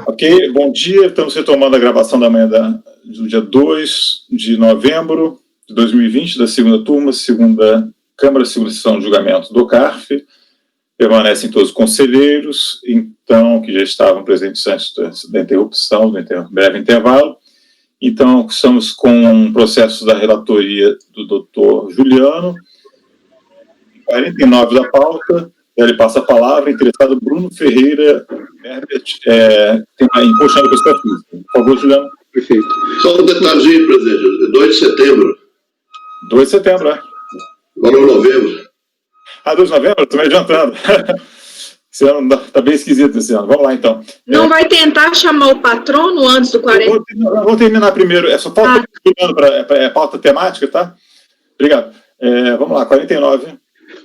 Ok, bom dia, estamos retomando a gravação da manhã do dia 2 de novembro de 2020, da segunda turma, segunda Câmara, segunda sessão de julgamento do CARF. Permanecem todos os conselheiros, então, que já estavam presentes antes da interrupção, do breve intervalo. Então, estamos com um processo da relatoria do doutor Juliano, 49 da pauta. Ele passa a palavra, interessado Bruno Ferreira Herbert, tem uma imposto na pessoa física. Por favor, Juliano. Perfeito. Só um detalhezinho, presidente. 2 de setembro. 2 de setembro, é. Agora é novembro. 2 de novembro? Estou me adiantando. Esse ano está bem esquisito esse ano. Vamos lá, então. Não vai tentar chamar o patrono antes do 40? Eu vou terminar primeiro. É só pauta, pauta temática, tá? Obrigado. Vamos lá, 49.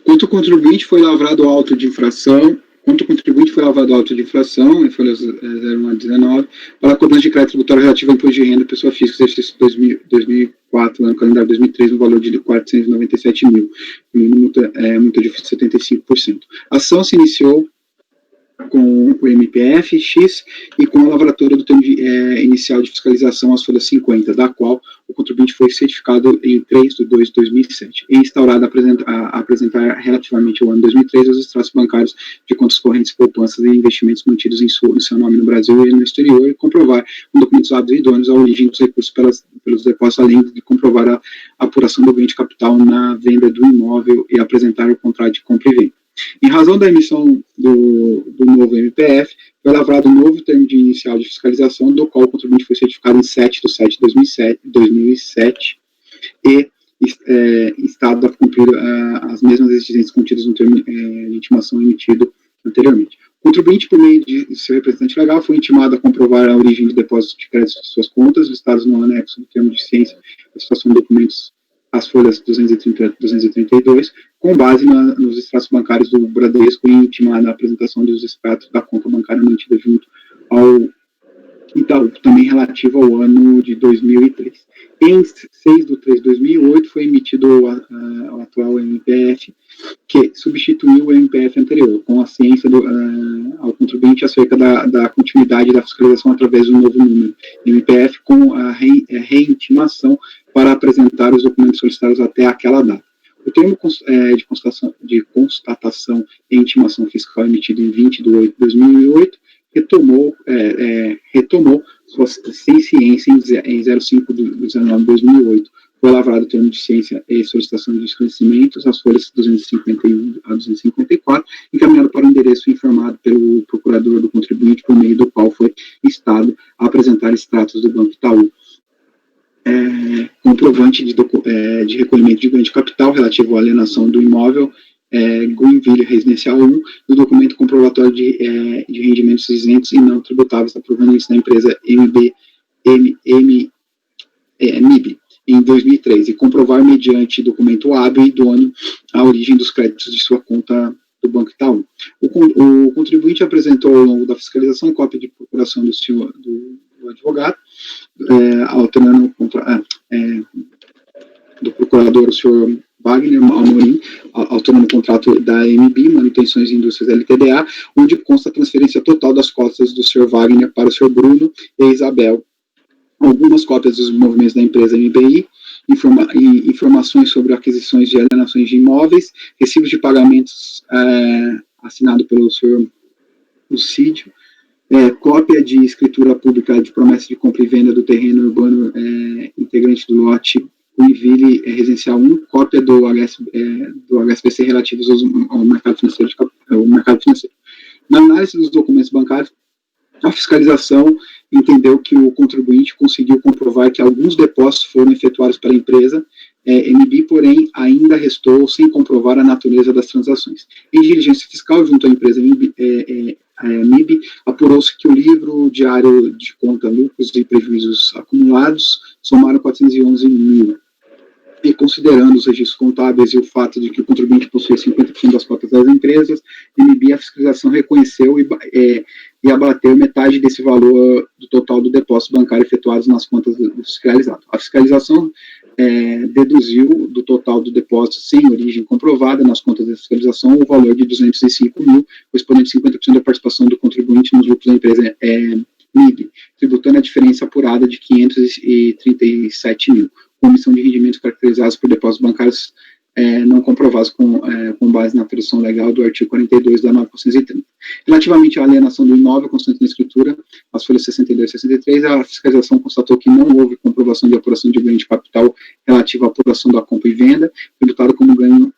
Contra o contribuinte foi lavrado auto de infração. Contra o contribuinte foi lavrado auto de infração, em folha 0119, para a cobrança de crédito tributário relativo ao imposto de renda pessoa física, exercício 2004, ano calendário 2003, no valor de 497 mil, multa de 75%. A ação se iniciou com o MPF-X e com a lavratura do termo inicial de fiscalização às folhas 50, da qual o contribuinte foi certificado em 3 de 2 de 2007 e instaurado a apresentar relativamente ao ano 2003 os extratos bancários de contas correntes, poupanças e investimentos mantidos em seu nome no Brasil e no exterior e comprovar com documentos hábeis e idôneos a origem dos recursos pelos depósitos, além de comprovar a apuração do ganho de capital na venda do imóvel e apresentar o contrato de compra e venda. Em razão da emissão do novo MPF, foi lavrado um novo termo de inicial de fiscalização, do qual o contribuinte foi certificado em 7 de 7 de 2007 e instado a cumprir as mesmas exigências contidas no termo de intimação emitido anteriormente. O contribuinte, por meio de seu representante legal, foi intimado a comprovar a origem de depósitos de crédito de suas contas, listados no anexo do termo de ciência da situação de documentos, as folhas 230 e 232, com base nos extratos bancários do Bradesco e intimada a apresentação dos extratos da conta bancária mantida junto ao Itaú, também relativo ao ano de 2003. Em 6 de 3 de 2008 foi emitido o atual MPF, que substituiu o MPF anterior, com a ciência ao contribuinte acerca da continuidade da fiscalização através do novo número MPF, com a reintimação para apresentar os documentos solicitados até aquela data. O termo de constatação e intimação fiscal emitido em 20 de 8 de 2008 retomou sua ciência em 05 de 19 de 2008. Foi lavrado o termo de ciência e solicitação de esclarecimentos, as folhas 251 a 254, encaminhado para o endereço informado pelo procurador do contribuinte, por meio do qual foi instado a apresentar extratos do Banco Itaú. Comprovante de recolhimento de ganho de capital relativo à alienação do imóvel Greenville Residencial 1, do documento comprovatório de rendimentos isentos e não tributáveis da proveniência da empresa MIB em 2003 e comprovar mediante documento hábil e idôneo a origem dos créditos de sua conta do Banco Itaú. O contribuinte apresentou ao longo da fiscalização cópia de procuração do advogado, alternando do procurador, o senhor Wagner Amorim, autorando o contrato da MB, Manutenções e Indústrias LTDA, onde consta a transferência total das cotas do senhor Wagner para o senhor Bruno e Isabel, algumas cópias dos movimentos da empresa MBI, informações sobre aquisições de alienações de imóveis, recibos de pagamentos assinado pelo senhor Lucídio, cópia de escritura pública de promessa de compra e venda do terreno urbano integrante do lote Greenville Residencial 1, cópia do HSBC relativos ao mercado financeiro. Na análise dos documentos bancários, a fiscalização entendeu que o contribuinte conseguiu comprovar que alguns depósitos foram efetuados pela empresa MB, porém, ainda restou sem comprovar a natureza das transações. Em diligência fiscal, junto à empresa MIB, apurou-se que o livro diário de conta, lucros e prejuízos acumulados somaram 411 mil. E considerando os registros contábeis e o fato de que o contribuinte possui 50% das cotas das empresas, MIB, a fiscalização reconheceu e abateu metade desse valor do total do depósito bancário efetuados nas contas do fiscalizado. A fiscalização deduziu do total do depósito sem origem comprovada nas contas da fiscalização o valor de 205 mil, correspondente a 50% da participação do contribuinte nos lucros da empresa MIB, tributando a diferença apurada de 537 mil, com omissão de rendimentos caracterizados por depósitos bancários não comprovados com base na tradução legal do artigo 42 da 930. Relativamente à alienação do imóvel constante na escritura, as folhas 62 e 63, a fiscalização constatou que não houve comprovação de apuração de ganho de capital relativa à apuração da compra e venda, tributado como ganho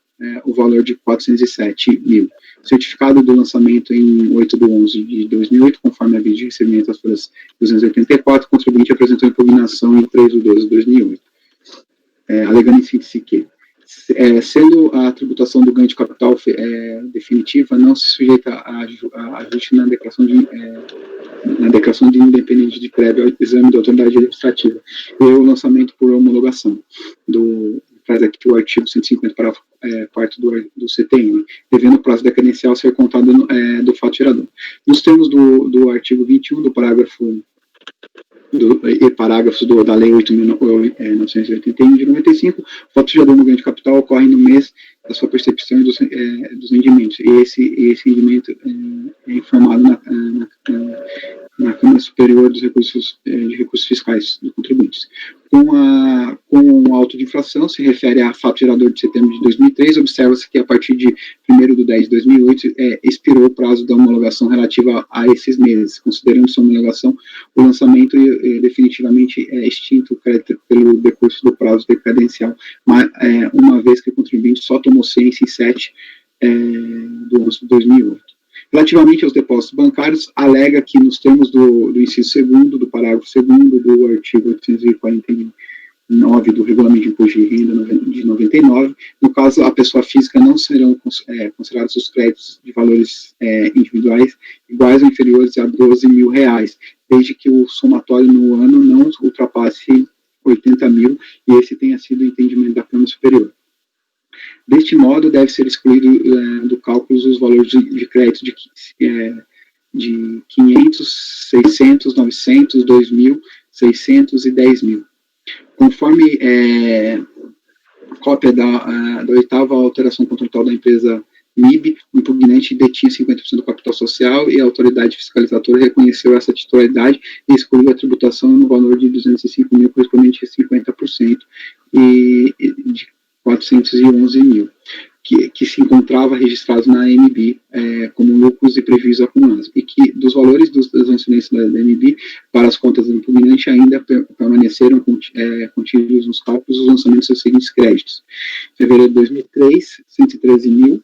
o valor de 407 mil. Certificado do lançamento em 8/11 de 2008, conforme a vídeo de recebimento das folhas 284, o contribuinte apresentou impugnação em 3/12 de 2008. Alegando em síntese que, sendo a tributação do ganho de capital definitiva, não se sujeita a ajuste na declaração de independente de prévio exame da autoridade administrativa e o lançamento por homologação traz aqui o artigo 150, parágrafo 4º do CTN, devendo o prazo decadencial ser contado do fato gerador. Nos termos do artigo 21 do parágrafos da Lei 8.981 de 95, o fato gerador no ganho de capital ocorre no mês da sua percepção e dos rendimentos, e esse rendimento é informado na Câmara Superior dos Recursos Fiscais dos contribuintes. Com o auto de infração, se refere a fato gerador de setembro de 2003, observa-se que a partir de 1º de 2008 expirou o prazo da homologação relativa a esses meses, considerando sua homologação o lançamento definitivamente extinto o crédito pelo decurso do prazo decadencial, uma vez que o contribuinte só tomou ciência em 7 de 11 de 2008. Relativamente aos depósitos bancários, alega que nos termos do inciso 2º, do parágrafo 2º do artigo 849 do Regulamento de Imposto de Renda de 99, no caso, a pessoa física não serão considerados os créditos de valores individuais iguais ou inferiores a R$12 mil, desde que o somatório no ano não ultrapasse 80 mil, e esse tenha sido o entendimento da Câmara Superior. Deste modo, deve ser excluído do cálculo os valores de crédito de 500, 600, 900, 2.000, 600 e 10 mil. Conforme cópia da 8ª alteração contratual da empresa MIB, o impugnante detinha 50% do capital social e a autoridade fiscalizadora reconheceu essa titularidade e excluiu a tributação no valor de 205 mil, correspondente a 50%, e de 411 mil, que se encontrava registrados na MIB como lucros e prejuízos acumulados, e que dos valores das transferências da MIB para as contas do impugnante ainda permaneceram contidos nos cálculos os lançamentos dos seguintes créditos: fevereiro de 2003, 113 mil,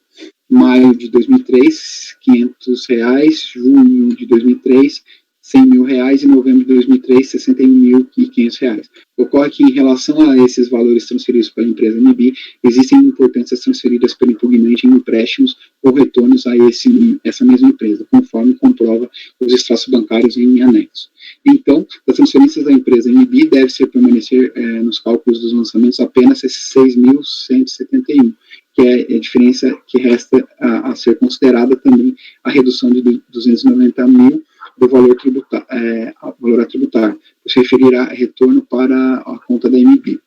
maio de 2003, R$500, junho de 2003, R$100 mil, e novembro de 2003, R$61.500. Ocorre que, em relação a esses valores transferidos pela empresa MIB, existem importâncias transferidas pelo impugnante em empréstimos ou retornos a essa mesma empresa, conforme comprova os extratos bancários em anexo. Então, das transferências da empresa MIB deve ser permanecer nos cálculos dos lançamentos apenas esses 6.171, que é a diferença que resta a ser considerada também a redução de 290 mil do valor a tributar, por se referir a retorno para a conta da MIB.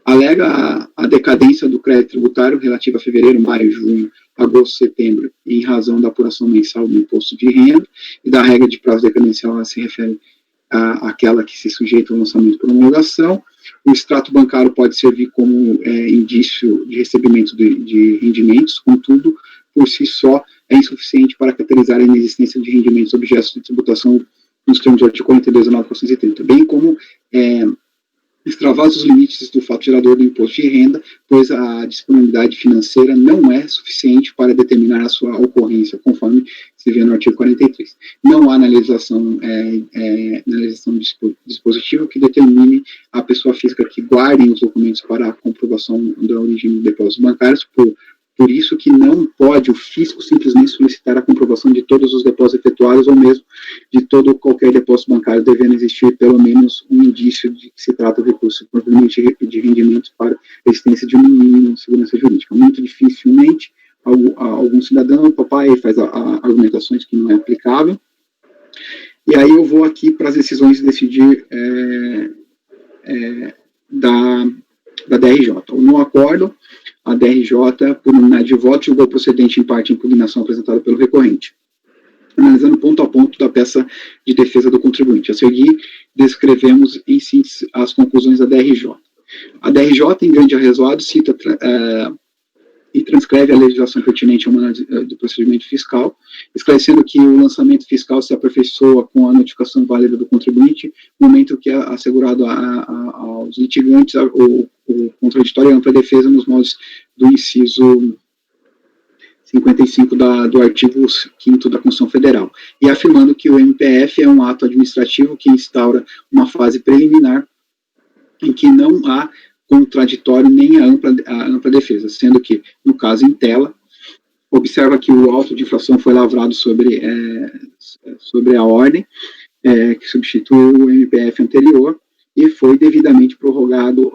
Alega a decadência do crédito tributário relativo a fevereiro, maio, junho, agosto, setembro, em razão da apuração mensal do imposto de renda e da regra de prazo decadencial, se refere àquela que se sujeita ao lançamento por homologação. O extrato bancário pode servir como indício de recebimento de rendimentos, contudo, por si só, é insuficiente para caracterizar a inexistência de rendimentos objetos de tributação nos termos do artigo 42 da 930, bem como extravasos os limites do fato gerador do imposto de renda, pois a disponibilidade financeira não é suficiente para determinar a sua ocorrência, conforme se vê no artigo 43. Não há na legislação dispositiva que determine a pessoa física que guarde os documentos para a comprovação da origem dos depósitos bancários, por isso que não pode o fisco simplesmente solicitar a comprovação de todos os depósitos efetuados ou mesmo de qualquer depósito bancário, devendo existir pelo menos um indício de que se trata do recurso proveniente de rendimentos para a existência de uma mínima segurança jurídica. Muito dificilmente algum cidadão, papai, faz argumentações que não é aplicável. E aí eu vou aqui para as decisões de decidir da DRJ. No acordo, a DRJ, por unanimidade de voto, julgou procedente em parte a impugnação apresentada pelo recorrente. analisando ponto a ponto da peça de defesa do contribuinte. A seguir, descrevemos em síntese as conclusões da DRJ. A DRJ, em grande arrazoado, cita e transcreve a legislação pertinente ao manual do procedimento fiscal, esclarecendo que o lançamento fiscal se aperfeiçoa com a notificação válida do contribuinte, no momento que é assegurado aos litigantes o contraditório e ampla defesa nos moldes do inciso 55 do artigo 5º da Constituição Federal, e afirmando que o MPF é um ato administrativo que instaura uma fase preliminar em que não há contraditório nem a ampla defesa, sendo que, no caso em tela, observa que o auto de infração foi lavrado sobre a ordem, que substitui o MPF anterior, e foi devidamente prorrogado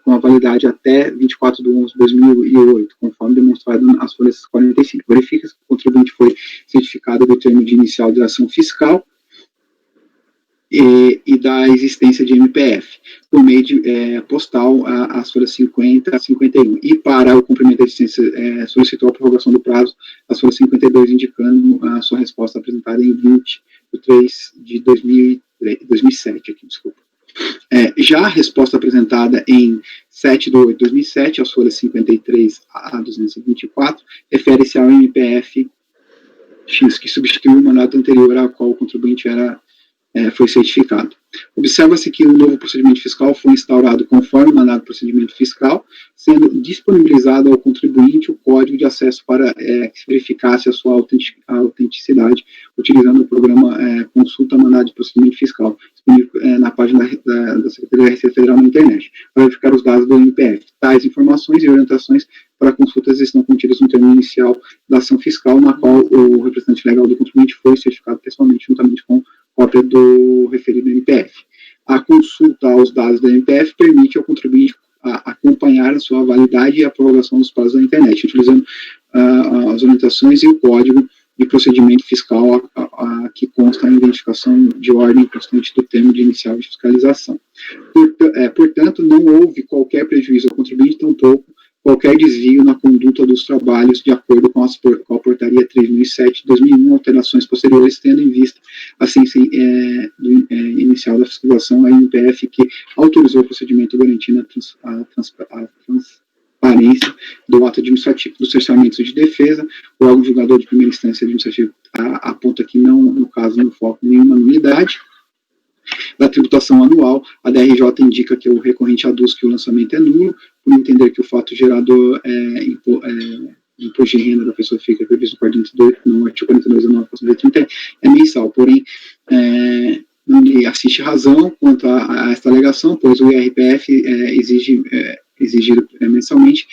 com a validade até 24 de 11 de 2008, conforme demonstrado nas folhas 45. Verifica-se que o contribuinte foi certificado do termo de inicial de ação fiscal e da existência de MPF, por meio de postal às folhas 50 a 51. E para o cumprimento da existência, solicitou a prorrogação do prazo às folhas 52, indicando a sua resposta apresentada em 20 de 3 de 2007, aqui, desculpa. Já a resposta apresentada em 7 de 8 de 2007, às folhas 53 a 224, refere-se ao MPF X, que substituiu o mandato anterior ao qual o contribuinte foi certificado. Observa-se que o novo procedimento fiscal foi instaurado conforme o mandado de procedimento fiscal, sendo disponibilizado ao contribuinte o código de acesso para que se verificasse a sua autenticidade, utilizando o programa Consulta Mandado de Procedimento Fiscal, disponível na página da Secretaria da Receita Federal na internet, para verificar os dados do MPF. Tais informações e orientações para consultas estão contidas no termo inicial da ação fiscal, na qual o representante legal do contribuinte foi certificado pessoalmente, juntamente com cópia do referido MPF. A consulta aos dados do MPF permite ao contribuinte acompanhar a sua validade e a prorrogação dos prazos da internet, utilizando as orientações e o código de procedimento fiscal que consta a identificação de ordem constante do termo de inicial de fiscalização. Portanto, não houve qualquer prejuízo ao contribuinte, tampouco qualquer desvio na conduta dos trabalhos de acordo com a portaria 3007 de 2001, alterações posteriores, tendo em vista a ciência inicial da fiscalização, a MPF, que autorizou o procedimento garantindo a transparência do ato administrativo. Dos cerceamentos de defesa, o órgão julgador de primeira instância administrativa aponta que não, no caso, não foca nenhuma nulidade. Da tributação anual, a DRJ indica que o recorrente aduz que o lançamento é nulo, por entender que o fato gerador imposto de renda da pessoa física previsto no artigo 42 da nova Constituição 30 é mensal, porém não lhe assiste razão quanto a esta alegação, pois o IRPF exigido mensalmente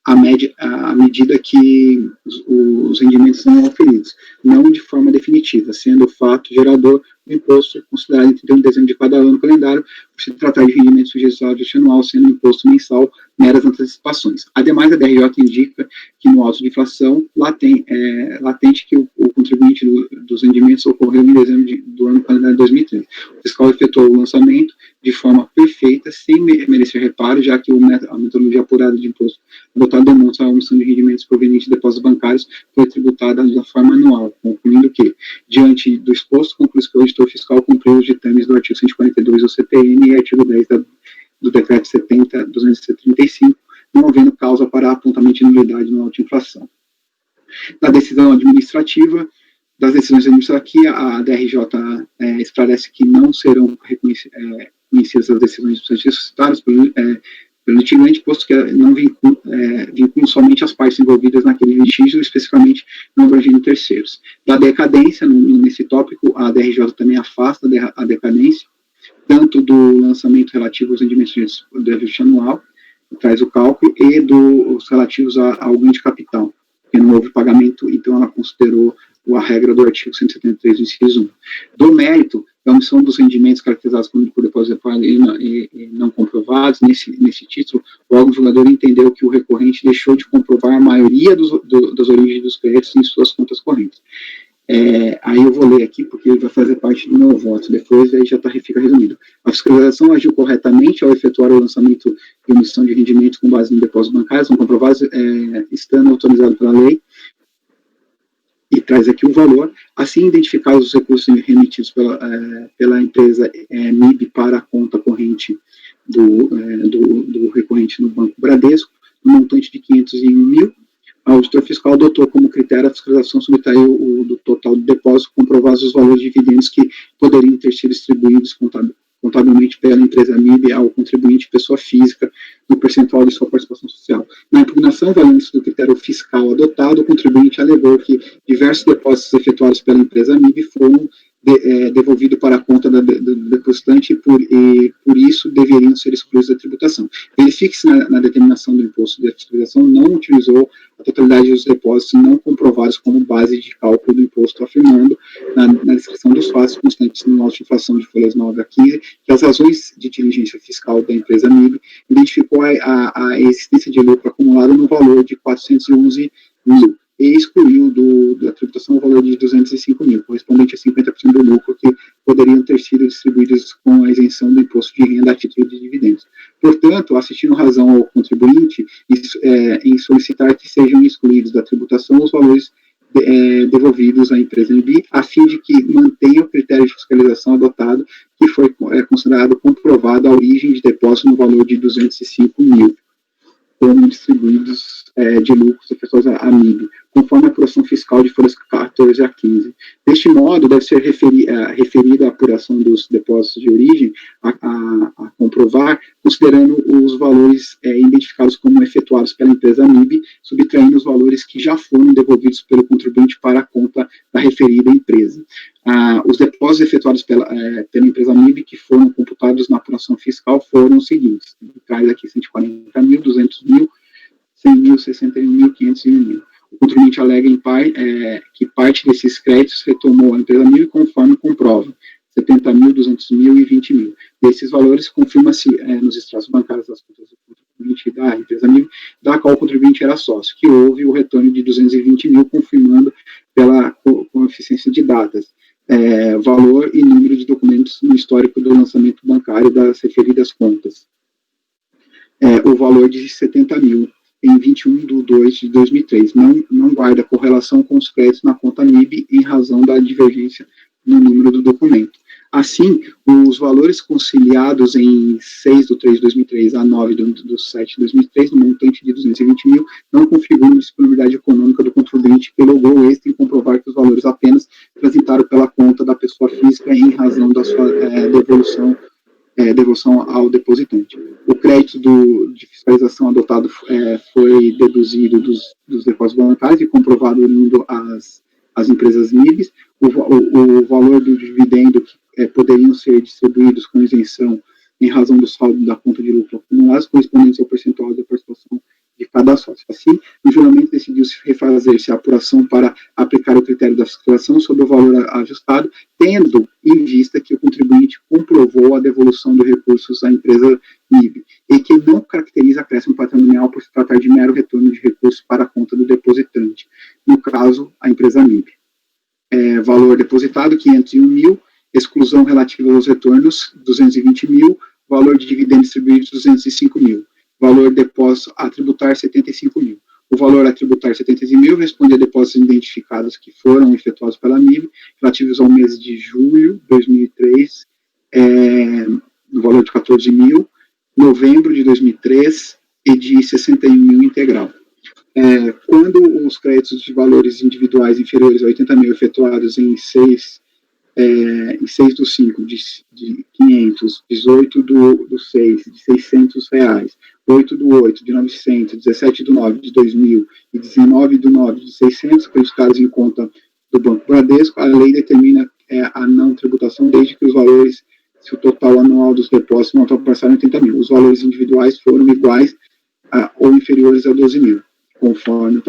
à medida que os rendimentos são oferidos, não de forma definitiva, sendo o fato gerador do imposto considerado entre 31 de dezembro de cada ano calendário, por se tratar de rendimento sujeito ao ajuste anual, sendo imposto mensal meras antecipações. Ademais, a DRJ indica que no auto de inflação latente que o contribuinte dos rendimentos ocorreu em dezembro do ano calendário de 2013. O fiscal efetuou o lançamento de forma perfeita, sem merecer reparo, já que a metodologia apurada de imposto adotada demonstra a omissão de rendimentos provenientes de depósitos bancários foi tributada da forma anual, concluindo que, diante do exposto, conclui-se que o auditor fiscal cumpriu os ditames do artigo 142 do CPN e artigo 10 do decreto 70.235, não havendo causa para apontamento de nulidade no auto de inflação. Da decisão administrativa, das decisões administrativas, a DRJ esclarece que não serão conhecidas as decisões citadas pelo litigante, posto que não vinculam somente as partes envolvidas naquele litígio, especificamente não abrangendo terceiros. Da decadência, nesse tópico, a DRJ também afasta a decadência, tanto do lançamento relativo aos rendimentos do ajuste anual, que traz o cálculo, e dos relativos ao ganho de capital, porque não houve pagamento, então ela considerou a regra do artigo 173 do inciso 1. Do mérito, da omissão dos rendimentos caracterizados como por depósito e não comprovados, nesse título, o órgão julgador entendeu que o recorrente deixou de comprovar a maioria das origens dos créditos em suas contas correntes. Aí eu vou ler aqui, porque ele vai fazer parte do meu voto, depois aí já fica resumido. A fiscalização agiu corretamente ao efetuar o lançamento e omissão de rendimentos com base em depósitos bancários não comprovados, estando autorizado pela lei, e traz aqui o valor. Assim identificados os recursos remetidos pela empresa MIB para a conta corrente do recorrente no Banco Bradesco, no montante de 501 mil, o auditor fiscal adotou como critério a fiscalização subtraiu do total do depósito, comprovados os valores de dividendos que poderiam ter sido distribuídos contabilmente pela empresa MIB ao contribuinte pessoa física no percentual de sua participação social. Na impugnação, valendo-se do critério fiscal adotado, o contribuinte alegou que diversos depósitos efetuados pela empresa MIB foram devolvido para a conta do depositante e por isso deveriam ser excluídos da tributação. Verifique-se na determinação do imposto de fiscalização não utilizou a totalidade dos depósitos não comprovados como base de cálculo do imposto, afirmando na descrição dos fatos constantes no nosso de inflação de folhas 9 a 15 que as razões de diligência fiscal da empresa MIB identificou a existência de lucro acumulado no valor de 411 mil e excluiu da tributação o valor de 205 mil, correspondente a 50% do lucro que poderiam ter sido distribuídos com a isenção do imposto de renda a título de dividendos. Portanto, assistindo razão ao contribuinte em solicitar que sejam excluídos da tributação os valores devolvidos à empresa MIB, a fim de que mantenha o critério de fiscalização adotado, que foi considerado comprovado a origem de depósito no valor de 205 mil, como distribuídos de lucros efetuados à MIB, conforme a apuração fiscal de folhas 14 a 15. Deste modo, deve ser referida a apuração dos depósitos de origem a comprovar, considerando os valores identificados como efetuados pela empresa MIB, subtraindo os valores que já foram devolvidos pelo contribuinte para a conta da referida empresa. Os depósitos efetuados pela empresa MIB que foram computados na apuração fiscal foram os seguintes: traz aqui 140 mil, 200 mil, 100 mil, 61 mil, 501 mil. O contribuinte alega que parte desses créditos retomou a empresa MIB conforme comprova 70 mil, 200 mil e 20 mil. Desses valores, confirma-se nos extratos bancários das contas do contribuinte da empresa MIB, da qual o contribuinte era sócio, que houve o retorno de 220 mil, confirmando pela coeficiência de datas, valor e número de documentos no histórico do lançamento bancário das referidas contas. O valor de 70 mil em 21/2/2003 não guarda correlação com os créditos na conta MIB em razão da divergência no número do documento. Assim, os valores conciliados em 6/3/2003 a 9/7/2003, no montante de 220 mil, não configuram disponibilidade econômica do contribuinte que logrou êxito em comprovar que os valores apenas transitaram pela conta da pessoa física em razão da sua devolução ao depositante. O crédito de fiscalização adotado foi deduzido dos depósitos bancários e comprovado unindo as empresas MIBs. O valor do dividendo que poderiam ser distribuídos com isenção em razão do saldo da conta de lucro acumulados, correspondentes ao percentual da participação de cada sócio. Assim, no julgamento decidiu-se refazer-se a apuração para aplicar o critério da fiscalização sobre o valor ajustado, tendo em vista que o contribuinte comprovou a devolução de recursos à empresa MIB e que não caracteriza acréscimo patrimonial por se tratar de mero retorno de recursos para a conta do depositante, no caso, a empresa MIB. Valor depositado, 501 mil, exclusão relativa aos retornos, 220 mil, valor de dividendos distribuídos, 205 mil. Valor depósito a tributar, 75 mil. O valor a tributar, 75 mil, responde a depósitos identificados que foram efetuados pela MIB, relativos ao mês de julho de 2003, no valor de 14 mil, novembro de 2003 e de 61 mil integral. Quando os créditos de valores individuais inferiores a 80 mil efetuados em 6/5 de 500, 18/6 de 600 reais, 8/8 de 900, 17/9 de 2.000 e 19/9 de 600, creditados em conta do Banco Bradesco, a lei determina a não tributação desde que os valores, se o total anual dos depósitos não ultrapassarem 80 mil. Os valores individuais foram iguais ou inferiores a 12 mil, conforme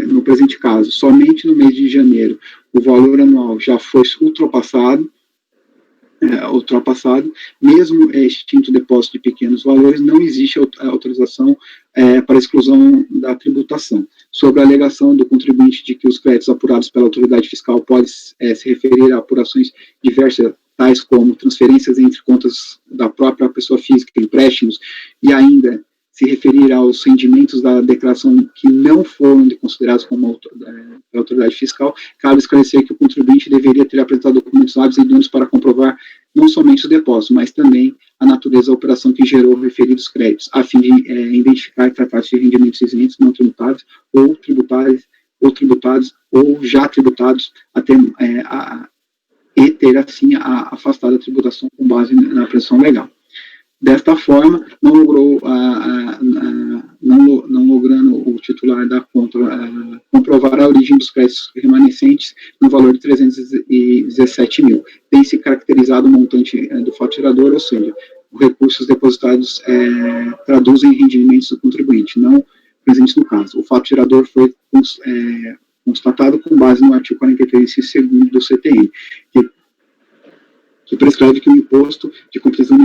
no presente caso. Somente no mês de janeiro o valor anual já foi ultrapassado, mesmo extinto o depósito de pequenos valores, não existe autorização para exclusão da tributação. Sobre a alegação do contribuinte de que os créditos apurados pela autoridade fiscal podem se referir a apurações diversas, tais como transferências entre contas da própria pessoa física, empréstimos, e ainda se referir aos rendimentos da declaração que não foram considerados como pela autoridade fiscal, cabe esclarecer que o contribuinte deveria ter apresentado documentos hábeis e idôneos para comprovar não somente o depósito, mas também a natureza da operação que gerou referidos créditos, a fim de identificar e tratar-se de rendimentos isentos, não tributados ou tributados ou já tributados e ter, assim, afastado a tributação com base na pressão legal. Desta forma, não logrando o titular da conta comprovar a origem dos créditos remanescentes no valor de 317 mil. Tem-se caracterizado o montante do faturador, ou seja, os recursos depositados traduzem rendimentos do contribuinte, não presentes no caso. O faturador foi constatado com base no artigo 43, segundo do CTN, que prescreve que o imposto de competição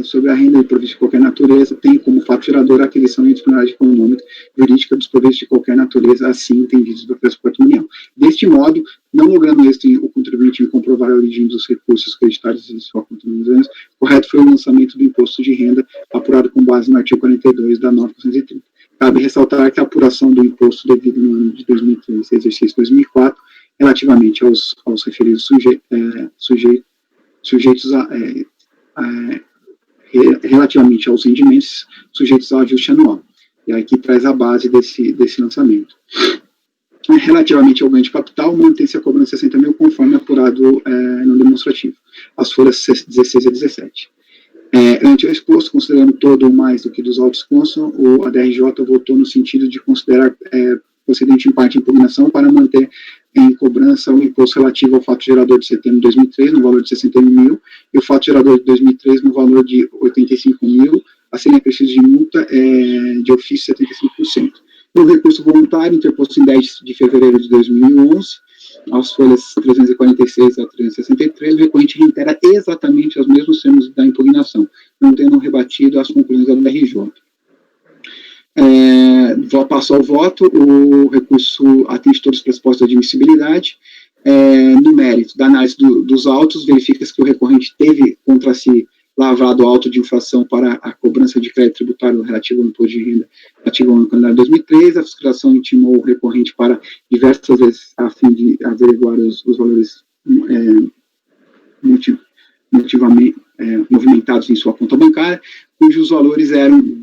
sobre a renda de provistos de qualquer natureza tem como faturador a aquisição e disponibilidade econômica jurídica dos provistos de qualquer natureza, assim entendidos do preço patrimonial. Deste modo, não logrando o contribuinte em comprovar a origem dos recursos creditados em sua conta nos anos, correto foi o lançamento do imposto de renda apurado com base no artigo 42 da norma 430. Cabe ressaltar que a apuração do imposto devido no ano de 2003, exercício 2004, relativamente aos referidos sujeitos relativamente aos rendimentos sujeitos ao ajuste anual. E aqui traz a base desse lançamento. Relativamente ao ganho de capital, mantém-se a cobrança de 60 mil, conforme apurado no demonstrativo, as folhas 16 a 17. Ante o exposto, considerando todo ou mais do que dos autos constam, a DRJ votou no sentido de considerar procedente em parte a impugnação para manter em cobrança o imposto relativo ao fato gerador de setembro de 2003, no valor de 61 mil, e o fato gerador de 2003, no valor de 85 mil, a serem acrescidos de multa de ofício 75%. O recurso voluntário, interposto em 10 de fevereiro de 2011, aos folhas 346 a 363, o recorrente reitera exatamente os mesmos termos da impugnação, não tendo rebatido as conclusões da DRJ. Vou passar ao voto. O recurso atende todos os pressupostos de admissibilidade. No mérito da análise dos autos, verifica-se que o recorrente teve contra si lavrado auto de infração para a cobrança de crédito tributário relativo ao imposto de renda relativo ao ano calendário 2003. A fiscalização intimou o recorrente para diversas vezes a fim de averiguar os valores movimentados em sua conta bancária, cujos valores eram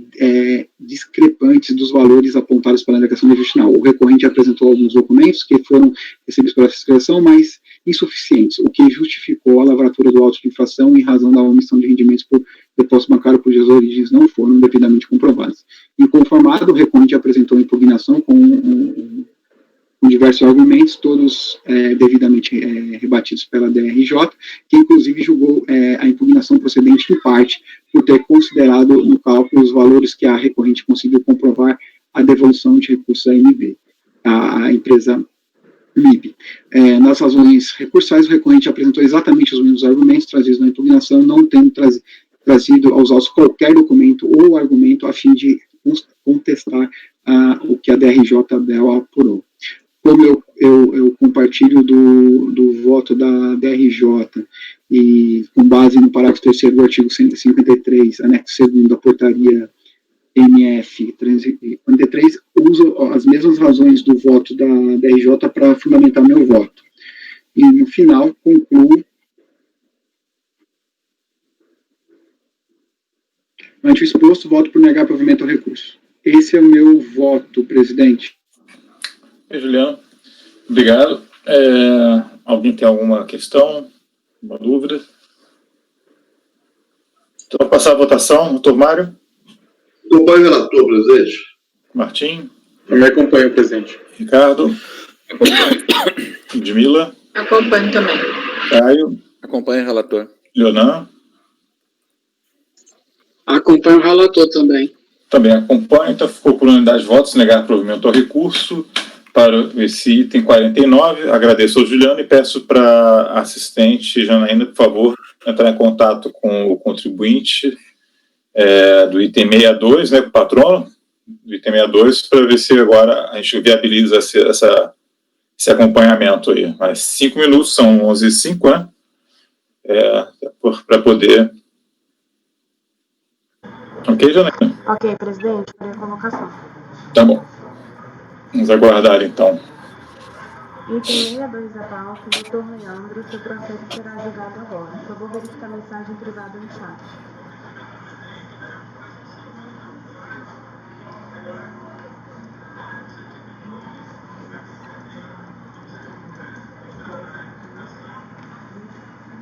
discrepantes dos valores apontados pela alegação justicinal. O recorrente apresentou alguns documentos que foram recebidos pela fiscalização, mas insuficientes, o que justificou a lavratura do auto de infração em razão da omissão de rendimentos por depósito bancário cujas origens não foram devidamente comprovadas. Inconformado, o recorrente apresentou impugnação com diversos argumentos, todos devidamente rebatidos pela DRJ, que inclusive julgou a impugnação procedente em parte por ter considerado no cálculo os valores que a recorrente conseguiu comprovar a devolução de recursos à MB, a empresa MIB. Nas razões recursais, o recorrente apresentou exatamente os mesmos argumentos trazidos na impugnação, não tendo trazido aos autos qualquer documento ou argumento a fim de contestar o que a DRJ apurou. Como eu compartilho do voto da DRJ e com base no parágrafo 3º do artigo 153, anexo 2º da portaria MF 343, uso as mesmas razões do voto da DRJ para fundamentar meu voto. E, no final, concluo. Ante o exposto, voto por negar provimento ao recurso. Esse é o meu voto, presidente. Juliano, obrigado. Alguém tem alguma questão, uma dúvida? Então, vou passar a votação. Doutor Mário? Acompanho o relator, presidente. Martim? Também acompanho, presidente. Ricardo? Ludmila? Acompanho também. Caio? Acompanho o relator. Leonan? Acompanho o relator também. Também acompanho. Então, ficou por unanimidade de votos, negar provimento ao recurso para esse item 49. Agradeço ao Juliano e peço para a assistente Janaína, por favor, entrar em contato com o contribuinte do item 62, né, com o patrono do item 62, para ver se agora a gente viabiliza esse acompanhamento aí. Mais 5 minutos, são 11h05, né? Para poder Ok, Janaína? Ok, presidente, farei a convocação. Tá bom. Vamos aguardar, então. Item 62 da pauta, doutor Leandro, seu processo será julgado agora. Por favor, verificar a mensagem privada no chat.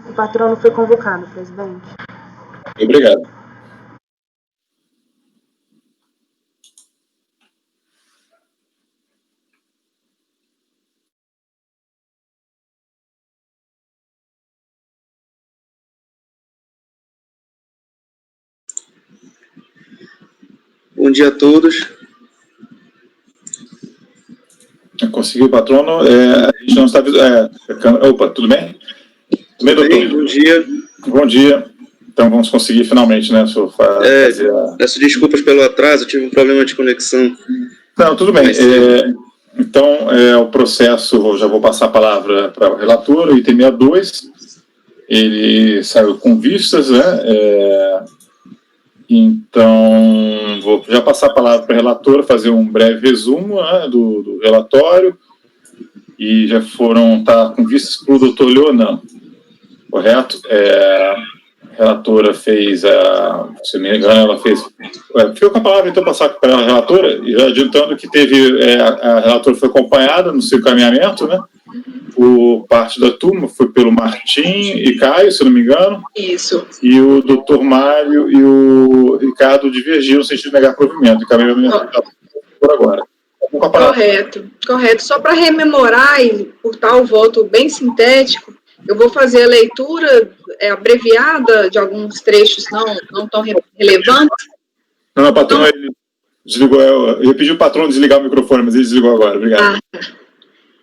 O patrono foi convocado, presidente. Obrigado. Bom dia a todos. Conseguiu, patrono. A gente não está... opa, tudo bem? Tudo bem, doutor? Bom dia. Bom dia. Então vamos conseguir finalmente, né, senhor, fazer Peço desculpas pelo atraso, eu tive um problema de conexão. Não, tudo bem. Então, o processo, eu já vou passar a palavra para o relator, item 62, ele saiu com vistas, né? Então, vou já passar a palavra para o relator, fazer um breve resumo, né, do relatório, e já tá com vistas para o doutor Leonan, correto? A relatora fez, se não me engano, ela fez... Fico com a palavra, então, passar para a relatora, e já adiantando que teve... a relatora foi acompanhada no seu encaminhamento, né? Por parte da turma, foi pelo Martim e Caio, se não me engano. Isso. E o doutor Mário e o Ricardo divergiram no sentido de negar provimento. Encaminhamento por agora. Correto. Só para rememorar e por tal voto bem sintético, eu vou fazer a leitura abreviada de alguns trechos não tão relevantes. Não, o patrão, ele desligou. Eu ia pedir o patrão desligar o microfone, mas ele desligou agora. Obrigado.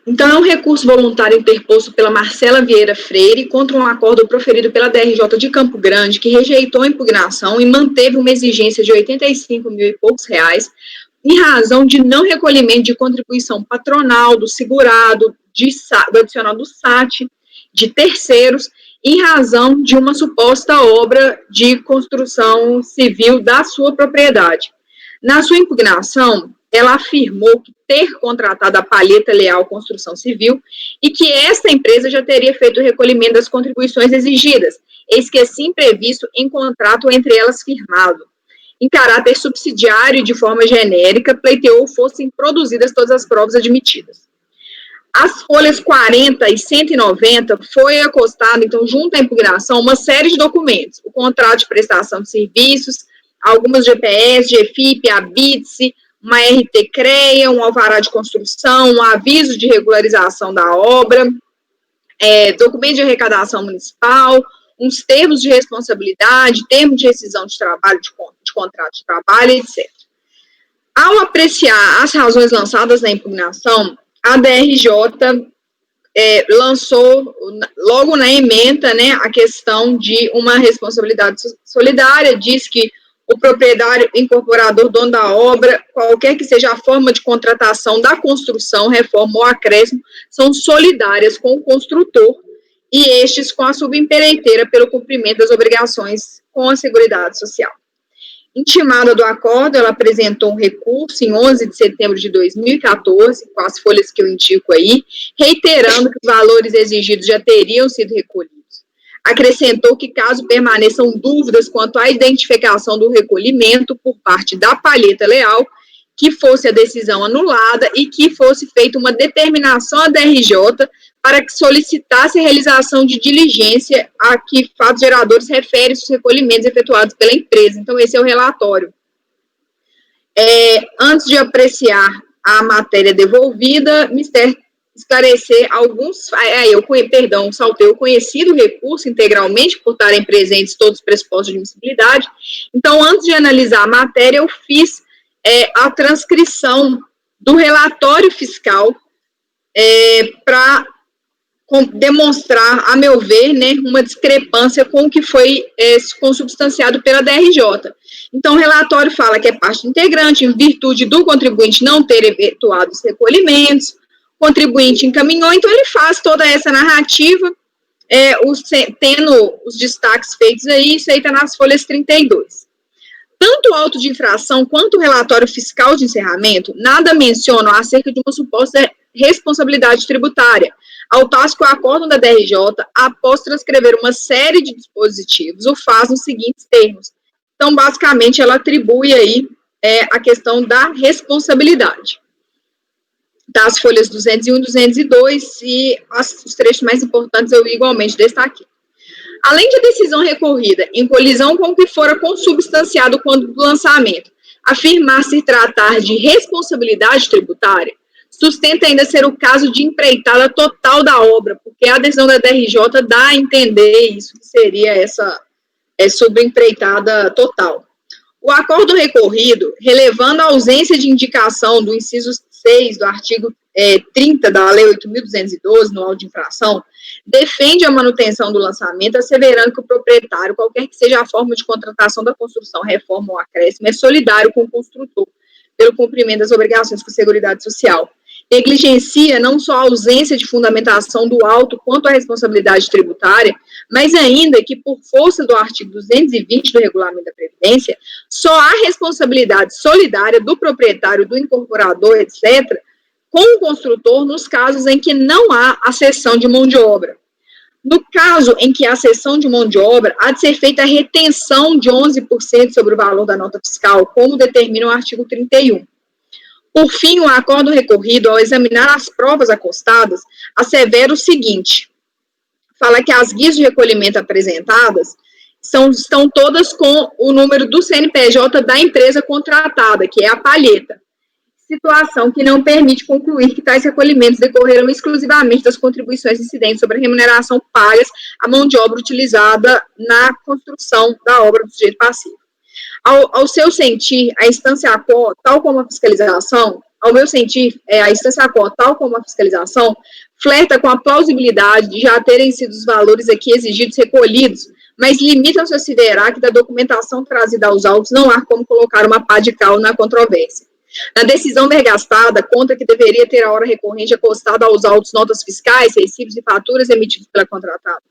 Então, é um recurso voluntário interposto pela Marcela Vieira Freire contra um acordo proferido pela DRJ de Campo Grande, que rejeitou a impugnação e manteve uma exigência de R$85 mil e poucos, em razão de não recolhimento de contribuição patronal, do segurado, do adicional do SAT, de terceiros, em razão de uma suposta obra de construção civil da sua propriedade. Na sua impugnação, ela afirmou que ter contratado a Palheta Leal Construção Civil e que esta empresa já teria feito o recolhimento das contribuições exigidas, eis que assim previsto em contrato entre elas firmado. Em caráter subsidiário e de forma genérica, pleiteou fossem produzidas todas as provas admitidas. As folhas 40 e 190 foi acostado, então, junto à impugnação, uma série de documentos, o contrato de prestação de serviços, algumas GPS, GFIP, a BITSE, uma RT-CREA, um alvará de construção, um aviso de regularização da obra, documento de arrecadação municipal, uns termos de responsabilidade, termo de rescisão de trabalho, de contrato de trabalho, etc. Ao apreciar as razões lançadas na impugnação, a DRJ lançou, logo na ementa, né, a questão de uma responsabilidade solidária, diz que o proprietário, incorporador, dono da obra, qualquer que seja a forma de contratação da construção, reforma ou acréscimo, são solidárias com o construtor e estes com a subempreiteira pelo cumprimento das obrigações com a Seguridade Social. Intimada do acordo, ela apresentou um recurso em 11 de setembro de 2014, com as folhas que eu indico aí, reiterando que os valores exigidos já teriam sido recolhidos. Acrescentou que, caso permaneçam dúvidas quanto à identificação do recolhimento por parte da Palheta Leal, que fosse a decisão anulada e que fosse feita uma determinação à DRJ para que solicitasse a realização de diligência a que fatos geradores referem os recolhimentos efetuados pela empresa. Então, esse é o relatório. Antes de apreciar a matéria devolvida, me esclarecer alguns... saltei o conhecido recurso integralmente por estarem presentes todos os pressupostos de admissibilidade. Então, antes de analisar a matéria, eu fiz a transcrição do relatório fiscal para demonstrar, a meu ver, né, uma discrepância com o que foi consubstanciado pela DRJ. Então, o relatório fala que é parte integrante, em virtude do contribuinte não ter efetuado os recolhimentos, o contribuinte encaminhou, então ele faz toda essa narrativa, tendo os destaques feitos aí, isso aí está nas folhas 32. Tanto o auto de infração quanto o relatório fiscal de encerramento nada mencionam acerca de uma suposta responsabilidade tributária, ao passo que o acórdão da DRJ, após transcrever uma série de dispositivos, o faz nos seguintes termos. Então, basicamente, ela atribui aí a questão da responsabilidade. Das folhas 201 e 202, e os trechos mais importantes eu igualmente destaquei. Além de decisão recorrida em colisão com o que fora consubstanciado quando do lançamento, afirmar se tratar de responsabilidade tributária, sustenta ainda ser o caso de empreitada total da obra, porque a decisão da DRJ dá a entender isso, que seria essa sobre empreitada total. O acordo recorrido, relevando a ausência de indicação do inciso 6 do artigo 30 da Lei 8.212, no auto de infração, defende a manutenção do lançamento, asseverando que o proprietário, qualquer que seja a forma de contratação da construção, reforma ou acréscimo, é solidário com o construtor, pelo cumprimento das obrigações com a Seguridade Social. Negligencia não só a ausência de fundamentação do auto quanto à responsabilidade tributária, mas ainda que, por força do artigo 220 do Regulamento da Previdência, só há responsabilidade solidária do proprietário, do incorporador, etc., com o construtor nos casos em que não há a cessão de mão de obra. No caso em que há cessão de mão de obra, há de ser feita a retenção de 11% sobre o valor da nota fiscal, como determina o artigo 31. Por fim, o acordo recorrido, ao examinar as provas acostadas, assevera o seguinte: fala que as guias de recolhimento apresentadas estão todas com o número do CNPJ da empresa contratada, que é a palheta, situação que não permite concluir que tais recolhimentos decorreram exclusivamente das contribuições incidentes sobre a remuneração pagas à mão de obra utilizada na construção da obra do sujeito passivo. Ao seu sentir, a instância ACO, tal como a fiscalização, ao meu sentir, a instância ACO, tal como a fiscalização, flerta com a plausibilidade de já terem sido os valores aqui exigidos recolhidos, mas limitam-se a considerar que da documentação trazida aos autos não há como colocar uma pá de cal na controvérsia. Na decisão vergastada, conta que deveria ter a hora recorrente acostada aos autos notas fiscais, recibos e faturas emitidos pela contratada.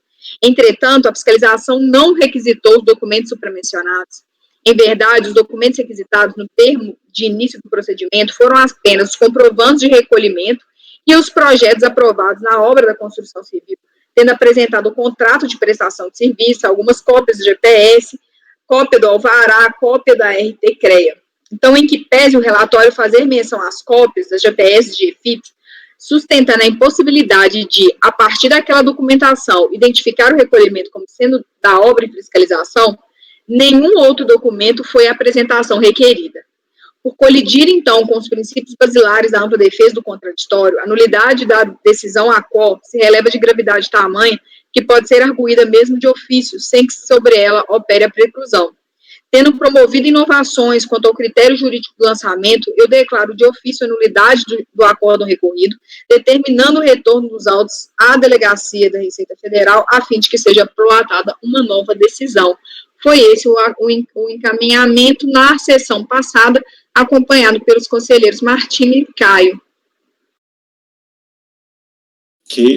Entretanto, a fiscalização não requisitou os documentos supramencionados. Em verdade, os documentos requisitados no termo de início do procedimento foram apenas os comprovantes de recolhimento e os projetos aprovados na obra da construção civil, tendo apresentado o contrato de prestação de serviço, algumas cópias do GPS, cópia do alvará, cópia da RT-CREA. Então, em que pese o relatório fazer menção às cópias das GPS de EFIP, sustentando a impossibilidade de, a partir daquela documentação, identificar o recolhimento como sendo da obra de fiscalização, nenhum outro documento foi a apresentação requerida. Por colidir, então, com os princípios basilares da ampla defesa do contraditório, a nulidade da decisão ACO se releva de gravidade tamanha que pode ser arguída mesmo de ofício, sem que sobre ela opere a preclusão. Tendo promovido inovações quanto ao critério jurídico do lançamento, eu declaro de ofício a nulidade do acórdão recorrido, determinando o retorno dos autos à Delegacia da Receita Federal, a fim de que seja prolatada uma nova decisão. Foi esse o encaminhamento na sessão passada, acompanhado pelos conselheiros Martim e Caio.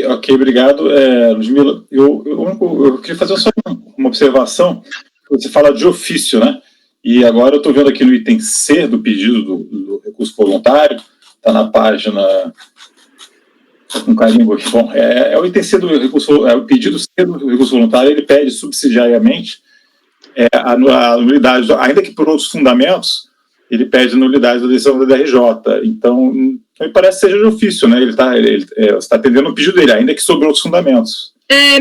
Ok, obrigado. Ludmila, eu queria fazer só uma observação. Você fala de ofício, né? E agora eu estou vendo aqui no item C do pedido do recurso voluntário, está na página, com carimbo aqui. Bom, é o item C do recurso, o pedido C do recurso voluntário, ele pede subsidiariamente a nulidade, ainda que por outros fundamentos, ele pede nulidade da decisão da DRJ. Então, me parece que seja de ofício, né? Você está atendendo o pedido dele, ainda que sobre outros fundamentos.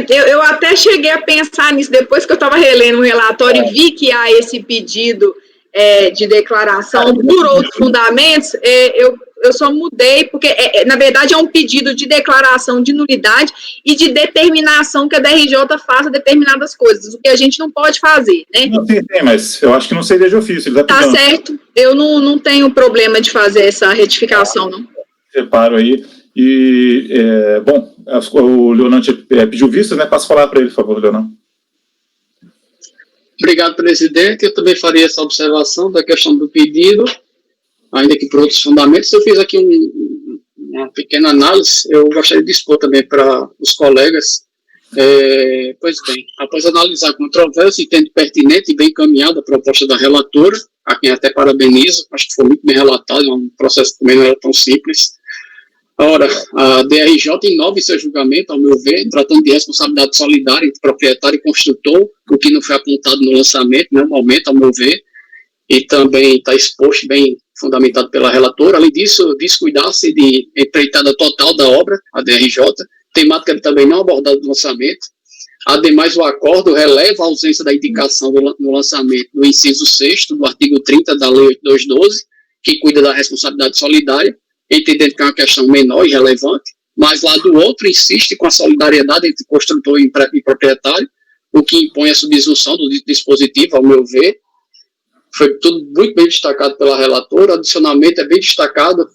Eu até cheguei a pensar nisso, depois que eu estava relendo o relatório e vi que há esse pedido de declaração por outros fundamentos, eu só mudei, porque, na verdade, é um pedido de declaração de nulidade e de determinação que a DRJ faça determinadas coisas, o que a gente não pode fazer, né? Não, tem, mas eu acho que não seria de ofício. Ele tá certo, eu não tenho problema de fazer essa retificação, não. Reparo aí. E, bom, o Leonante pediu vista, né? Passo a falar para ele, por favor, Leonante. Obrigado, presidente. Eu também faria essa observação da questão do pedido, ainda que por outros fundamentos. Eu fiz aqui uma pequena análise, eu gostaria de expor também para os colegas Pois bem, após analisar a controvérsia, entendo pertinente e bem encaminhada a proposta da relatora, a quem até parabenizo, acho que foi muito bem relatado, é um processo que também não era tão simples. Ora, a DRJ inova em seu julgamento, ao meu ver, tratando de responsabilidade solidária entre proprietário e construtor, o que não foi apontado no lançamento, no momento, ao meu ver, e também está exposto, bem fundamentado pela relatora. Além disso, descuidar-se de empreitada total da obra, a DRJ, temática também não abordada no lançamento. Ademais, o acordo releva a ausência da indicação no lançamento do inciso 6º do artigo 30 da Lei 8212, que cuida da responsabilidade solidária, entendendo que é uma questão menor e relevante, mas lá do outro insiste com a solidariedade entre construtor e proprietário, o que impõe a subsunção do dispositivo, ao meu ver. Foi tudo muito bem destacado pela relatora. O adicionamento é bem destacado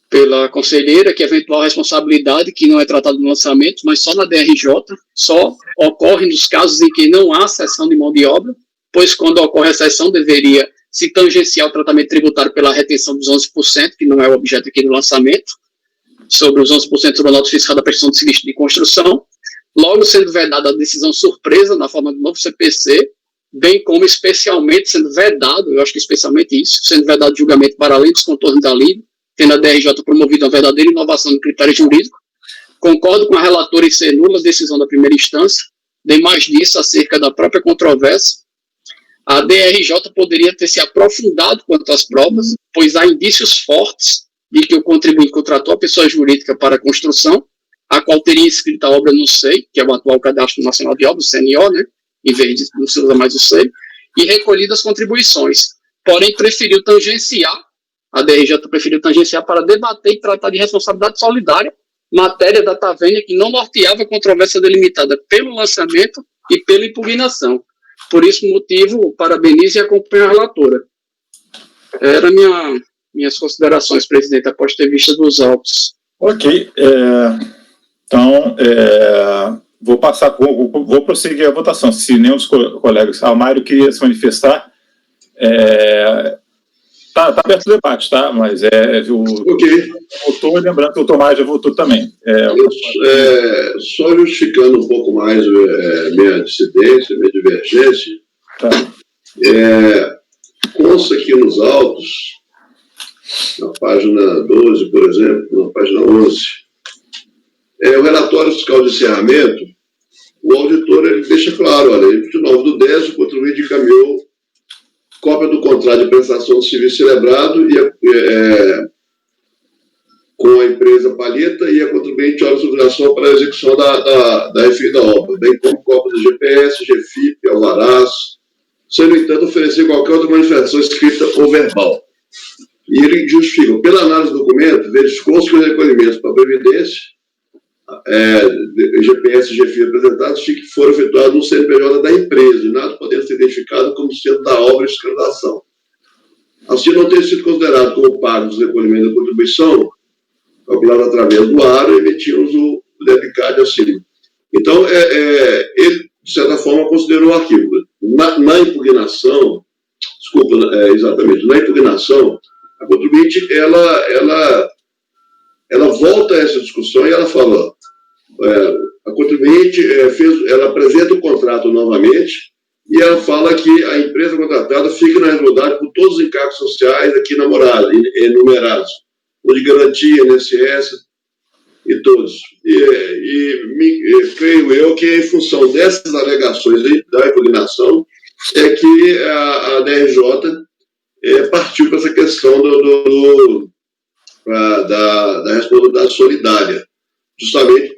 pela conselheira, que eventual responsabilidade, que não é tratada no lançamento, mas só na DRJ, só ocorre nos casos em que não há cessão de mão de obra, pois quando ocorre a cessão deveria se tangenciar o tratamento tributário pela retenção dos 11%, que não é o objeto aqui do lançamento, sobre os 11% sobre a nota fiscal da prestação de serviço de construção, logo sendo vedada a decisão surpresa na forma do novo CPC, bem como especialmente sendo vedado, eu acho que especialmente isso, sendo vedado o julgamento para além dos contornos da lei, tendo a DRJ promovido uma verdadeira inovação no critério jurídico. Concordo com a relatora em ser nula a decisão da primeira instância. Demais disso, acerca da própria controvérsia, a DRJ poderia ter se aprofundado quanto às provas, pois há indícios fortes de que o contribuinte contratou a pessoa jurídica para a construção, a qual teria inscrito a obra no SEI, que é o atual Cadastro Nacional de Obras, CNO, né? Em vez de não se usa mais o SEI, e recolhido as contribuições. Porém, preferiu tangenciar, a DRJ preferiu tangenciar para debater e tratar de responsabilidade solidária, matéria da Tavênia que não norteava a controvérsia delimitada pelo lançamento e pela impugnação. Por esse motivo, parabenizo e acompanho a relatora. Eram minhas considerações, presidente, após ter visto dos autos. Ok. Então, vou prosseguir a votação. Se nenhum dos colegas... o Mário queria se manifestar. Tá aberto o debate, tá? Mas Ok. votou, lembrando que o Tomás já votou também. Só justificando um pouco mais minha dissidência, minha divergência, Tá. consta aqui nos autos, na página 12, por exemplo, na página 11, o relatório fiscal de encerramento, o auditor ele deixa claro, olha, em 29/10, o contribuinte encaminhou cópia do contrato de prestação de serviço celebrado com a empresa Palheta e a contribuinte de obrigação para a execução da referida obra, bem como cópia do GPS, GFIP, alvarás, sem, no entanto, oferecer qualquer outra manifestação escrita ou verbal. E ele justifica, pela análise do documento, verificou-se que os recolhimentos para a Previdência, GPS e GFIP apresentados, foram efetuados no CNPJ da empresa, e nada podendo ser identificado como sendo da obra de fiscalização. Assim, não ter sido considerado como pago dos recolhimentos da contribuição, calculado através do ARO, emitimos o debicado acima. Então, ele, de certa forma, considerou o arquivo. Na impugnação, na impugnação, a contribuinte, ela volta a essa discussão e ela fala, a contribuinte ela apresenta o contrato novamente e ela fala que a empresa contratada fica na responsabilidade por todos os encargos sociais aqui enumerados, o de garantia, INSS e todos. E creio eu que, em função dessas alegações da impugnação, é que a DRJ partiu para essa questão da responsabilidade solidária, justamente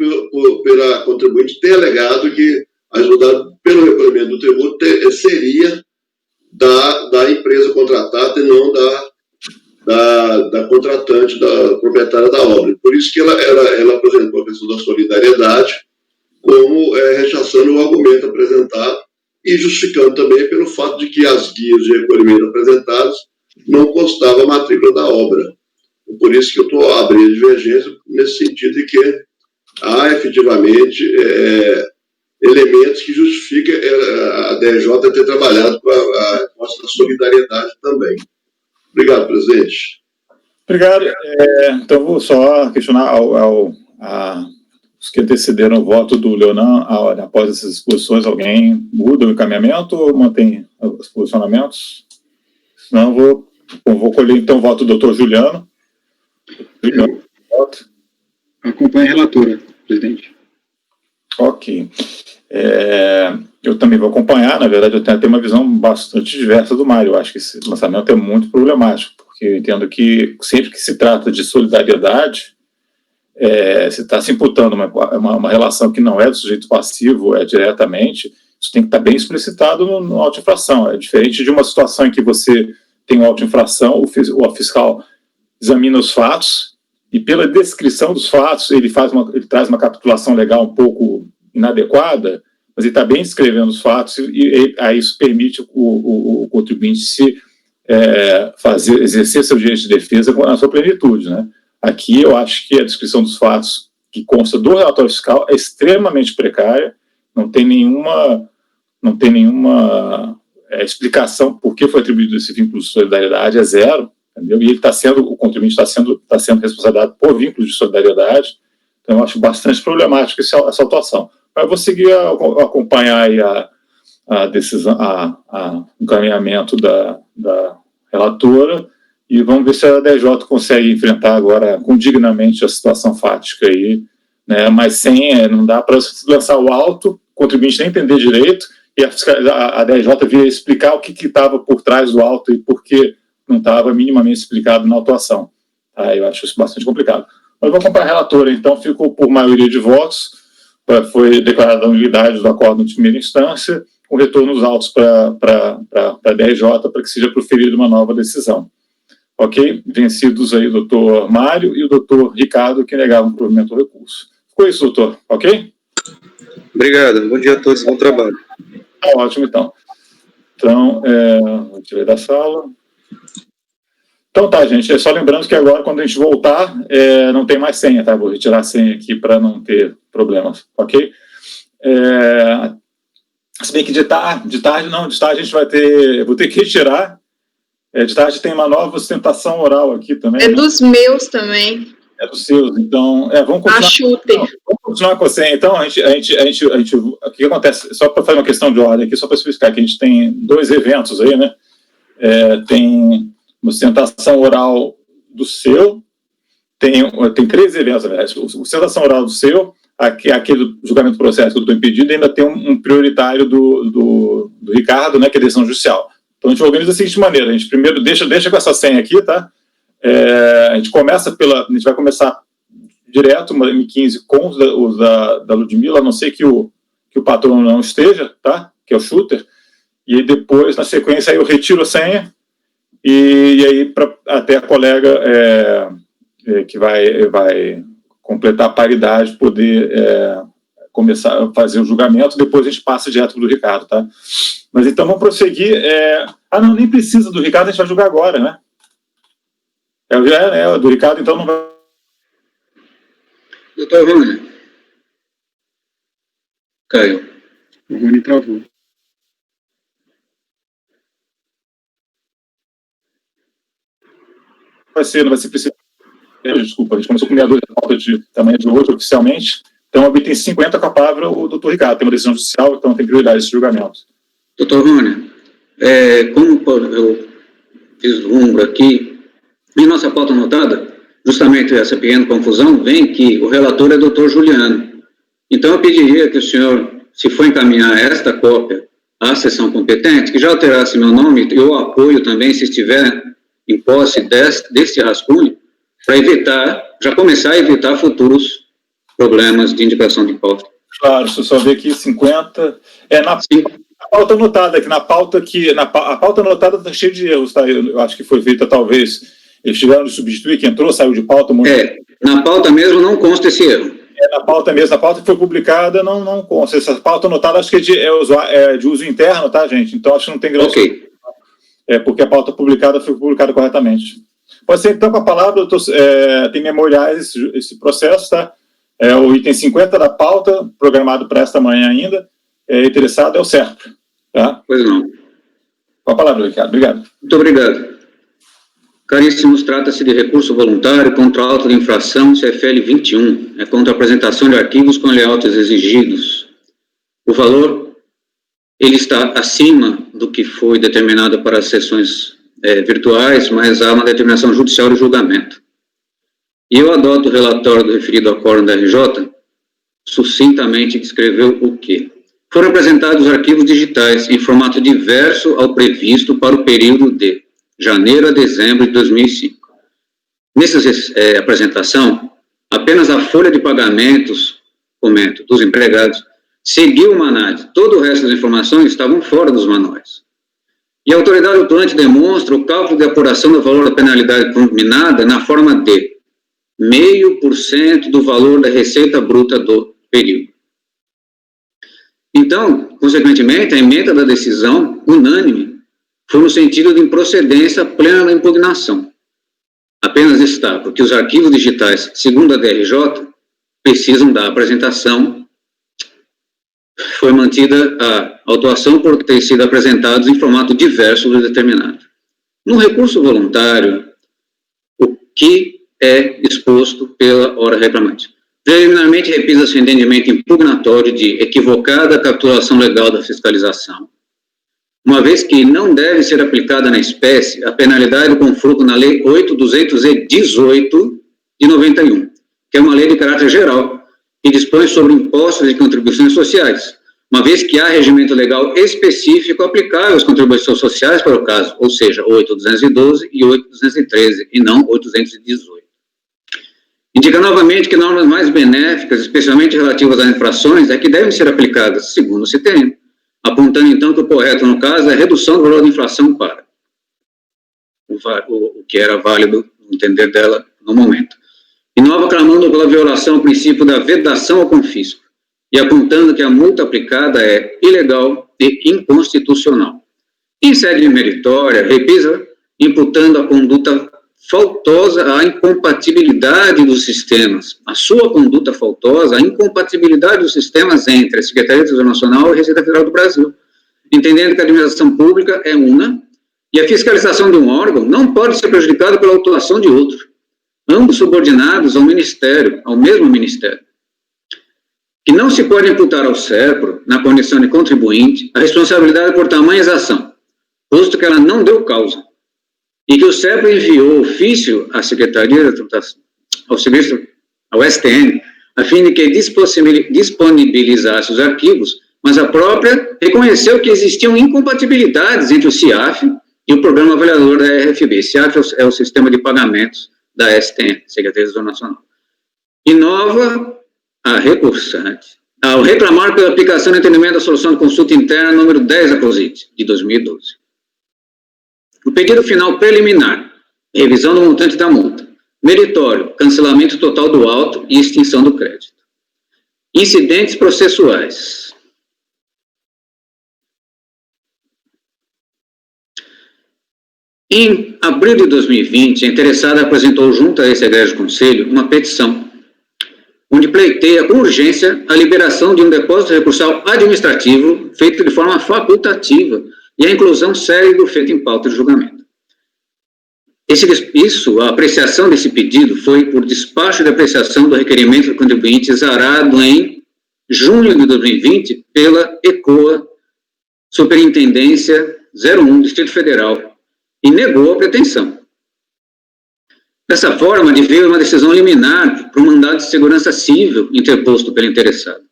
pela contribuinte ter alegado que a responsabilidade pelo recolhimento do tributo seria da empresa contratada e não da contratante, da proprietária da obra. Por isso que ela apresentou a questão da solidariedade como rechaçando o argumento apresentado e justificando também pelo fato de que as guias de recolhimento apresentadas não constava a matrícula da obra. Por isso que eu estou abrindo divergência nesse sentido de que há efetivamente elementos que justificam a DRJ ter trabalhado com a solidariedade também. Obrigado, presidente. Obrigado. Então, vou só questionar os que antecederam o voto do Leonan, após essas exposições, alguém muda o encaminhamento ou mantém os posicionamentos? Senão vou colher então o voto do doutor Juliano. Voto. Acompanha a relatora, presidente. Ok. Eu também vou acompanhar, na verdade eu tenho até uma visão bastante diversa do Mário. Eu acho que esse lançamento é muito problemático, porque eu entendo que sempre que se trata de solidariedade, você está se imputando uma relação que não é do sujeito passivo, diretamente, isso tem que estar bem explicitado no auto-infração. É diferente de uma situação em que você tem uma auto-infração, o fiscal examina os fatos e, pela descrição dos fatos, ele traz uma capitulação legal um pouco inadequada, mas ele está bem descrevendo os fatos e aí isso permite o contribuinte exercer seu direito de defesa na sua plenitude, né? Aqui eu acho que a descrição dos fatos que consta do relatório fiscal é extremamente precária, não tem nenhuma explicação por que foi atribuído esse vínculo de solidariedade, é zero, entendeu? E o contribuinte está sendo responsabilizado por vínculos de solidariedade, então eu acho bastante problemático essa atuação. Mas eu vou seguir acompanhar aí a decisão, o encaminhamento da relatora, e vamos ver se a DJ consegue enfrentar agora condignamente a situação fática aí, né? Mas não dá para lançar o auto, o contribuinte nem entender direito, e a DJ vir explicar o que estava por trás do auto e por que não estava minimamente explicado na autuação. Eu acho isso bastante complicado. Mas vou acompanhar a relatora, então ficou por maioria de votos, foi declarada a nulidade do acordo de primeira instância, com retorno dos autos para a DJ para que seja proferida uma nova decisão. Ok? Vencidos aí o doutor Mário e o doutor Ricardo, que negavam o provimento do recurso. Ficou isso, doutor, ok? Obrigado, bom dia a todos, bom trabalho. Tá ótimo, então. Então, vou tirar da sala. Então tá, gente, só lembrando que agora, quando a gente voltar, não tem mais senha, tá? Vou retirar a senha aqui para não ter problemas, ok? Se bem que de tarde a gente vai ter, vou ter que retirar. De tarde tem uma nova sustentação oral aqui também. É dos meus também. É dos seus, então, vamos continuar. A Shooter. Vamos continuar com a senha. Então, o que acontece? Só para fazer uma questão de ordem aqui, só para explicar que a gente tem 2 eventos aí, né? Tem uma sustentação oral do seu, tem 3 eventos, na verdade. A sustentação oral do seu, aquele do julgamento do processo que eu estou impedindo, ainda tem um prioritário do Ricardo, né, que é a decisão judicial. Então a gente organiza da seguinte maneira: a gente primeiro deixa com essa senha aqui, tá? A gente vai começar direto, uma M15 com os da Ludmilla, a não ser que o patrão não esteja, tá? Que é o Shooter. E aí depois, na sequência, aí eu retiro a senha e aí até a colega que vai completar a paridade poder começar a fazer o julgamento, depois a gente passa direto para o Ricardo, tá? Mas então vamos prosseguir. Não, nem precisa do Ricardo, a gente vai julgar agora, né? Do Ricardo, então não vai. Doutor Rony. Caiu. O Rony travou. Não vai ser preciso. Desculpa, a gente começou com meia-noite da pauta de tamanho de hoje, oficialmente. Então, a tem 50 com a palavra o doutor Ricardo. Tem uma decisão judicial, então tem prioridade esse julgamento. Doutor Rony, como eu vislumbro aqui, em nossa pauta anotada, justamente essa pequena confusão, vem que o relator é o doutor Juliano. Então, eu pediria que o senhor, se for encaminhar esta cópia à sessão competente, que já alterasse meu nome, eu apoio também, se estiver em posse deste rascunho, para começar a evitar futuros problemas de indicação de pauta. Claro, deixa eu só ver aqui, 50... A pauta anotada, a pauta anotada está cheia de erros, tá? Eu acho que foi feita, talvez, eles tiveram de substituir, que entrou, saiu de pauta... Na pauta mesmo não consta esse erro. Na pauta mesmo, a pauta que foi publicada não consta. Essa pauta anotada acho que é de uso interno, tá, gente? Então acho que não tem grande... Ok. Porque a pauta publicada foi publicada corretamente. Pode ser, então, com a palavra, tem memoriais esse processo, tá? O item 50 da pauta, programado para esta manhã ainda, interessado é o SERPRO, tá? Pois não. Com a palavra, Ricardo. Obrigado. Muito obrigado. Caríssimos, trata-se de recurso voluntário contra auto de infração CFL 21, contra a apresentação de arquivos com layouts exigidos. O valor, ele está acima do que foi determinado para as sessões virtuais, mas há uma determinação judicial de julgamento. E eu adoto o relatório do referido acórdão da RJ, sucintamente descreveu o quê? Foram apresentados arquivos digitais em formato diverso ao previsto para o período de janeiro a dezembro de 2005. Nessa apresentação, apenas a folha de pagamentos, comento, dos empregados, seguiu o MANAD. Todo o resto das informações estavam fora dos manuais. E a autoridade autuante demonstra o cálculo de apuração do valor da penalidade combinada na forma de 0,5% do valor da receita bruta do período. Então, consequentemente, a emenda da decisão, unânime, foi no sentido de improcedência plena da impugnação. Apenas destaco que os arquivos digitais, segundo a DRJ, precisam da apresentação. Foi mantida a autuação por ter sido apresentados em formato diverso do determinado. No recurso voluntário, o que é exposto pela hora reclamante? Preliminarmente, repisa-se o entendimento impugnatório de equivocada capturação legal da fiscalização, uma vez que não deve ser aplicada na espécie a penalidade com fruto na Lei 8.218 de 91, que é uma lei de caráter geral, que dispõe sobre impostos e contribuições sociais, uma vez que há regimento legal específico aplicável às contribuições sociais para o caso, ou seja, 8.212 e 8.213, e não 8.218. Indica novamente que normas mais benéficas, especialmente relativas às infrações, é que devem ser aplicadas, segundo o CTM, apontando então que o correto, no caso, é a redução do valor da infração para o que era válido, no entender dela, no momento. E nova clamando pela violação ao princípio da vedação ao confisco, e apontando que a multa aplicada é ilegal e inconstitucional. Em sede meritória, repisa, imputando a conduta faltosa à incompatibilidade dos sistemas, a sua conduta faltosa à incompatibilidade dos sistemas entre a Secretaria do Tesouro Nacional e a Receita Federal do Brasil, entendendo que a administração pública é uma e a fiscalização de um órgão não pode ser prejudicada pela autuação de outro, ambos subordinados ao Ministério, ao mesmo Ministério. Que não se pode imputar ao SERPRO, na condição de contribuinte, a responsabilidade por tamanha exação, posto que ela não deu causa, e que o SERPRO enviou ofício à Secretaria, ao STN, a fim de que disponibilizasse os arquivos, mas a própria reconheceu que existiam incompatibilidades entre o CIAF e o Programa Avaliador da RFB. CIAF é o sistema de pagamentos da STN, Secretaria do Tesouro Nacional. Inova a recursante, ao reclamar pela aplicação do entendimento da solução de consulta interna número 10 da COSIT, de 2012. O pedido final preliminar, revisão do montante da multa. Meritório, cancelamento total do auto e extinção do crédito. Incidentes processuais. Em abril de 2020, a interessada apresentou junto a esse egrégio conselho uma petição, onde pleiteia com urgência a liberação de um depósito recursal administrativo feito de forma facultativa e a inclusão séria do feito em pauta de julgamento. A apreciação desse pedido foi por despacho de apreciação do requerimento do contribuinte exarado em junho de 2020 pela ECOA, Superintendência 01, Distrito Federal, e negou a pretensão. Dessa forma, adveio uma decisão liminar para um mandado de segurança civil interposto pelo interessado,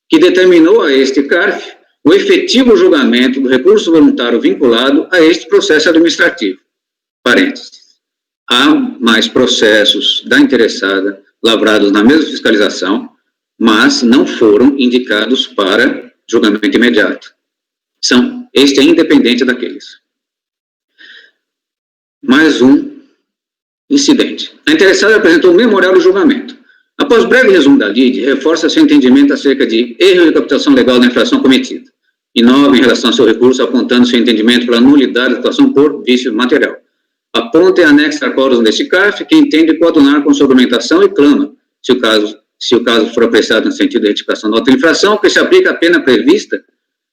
que determinou a este CARF o efetivo julgamento do recurso voluntário vinculado a este processo administrativo. Parênteses. Há mais processos da interessada lavrados na mesma fiscalização, mas não foram indicados para julgamento imediato. Este é independente daqueles. Mais um incidente. A interessada apresentou um memorial do julgamento. Após breve resumo da lide, reforça seu entendimento acerca de erro de captação legal da infração cometida. Inova em relação ao seu recurso, apontando seu entendimento pela nulidade da atuação por vício material. Aponta e anexa acórdão deste CARF, que entende coadunar com sua argumentação e clama, se o caso for apreciado no sentido de retificação da auto-infração, que se aplica a pena prevista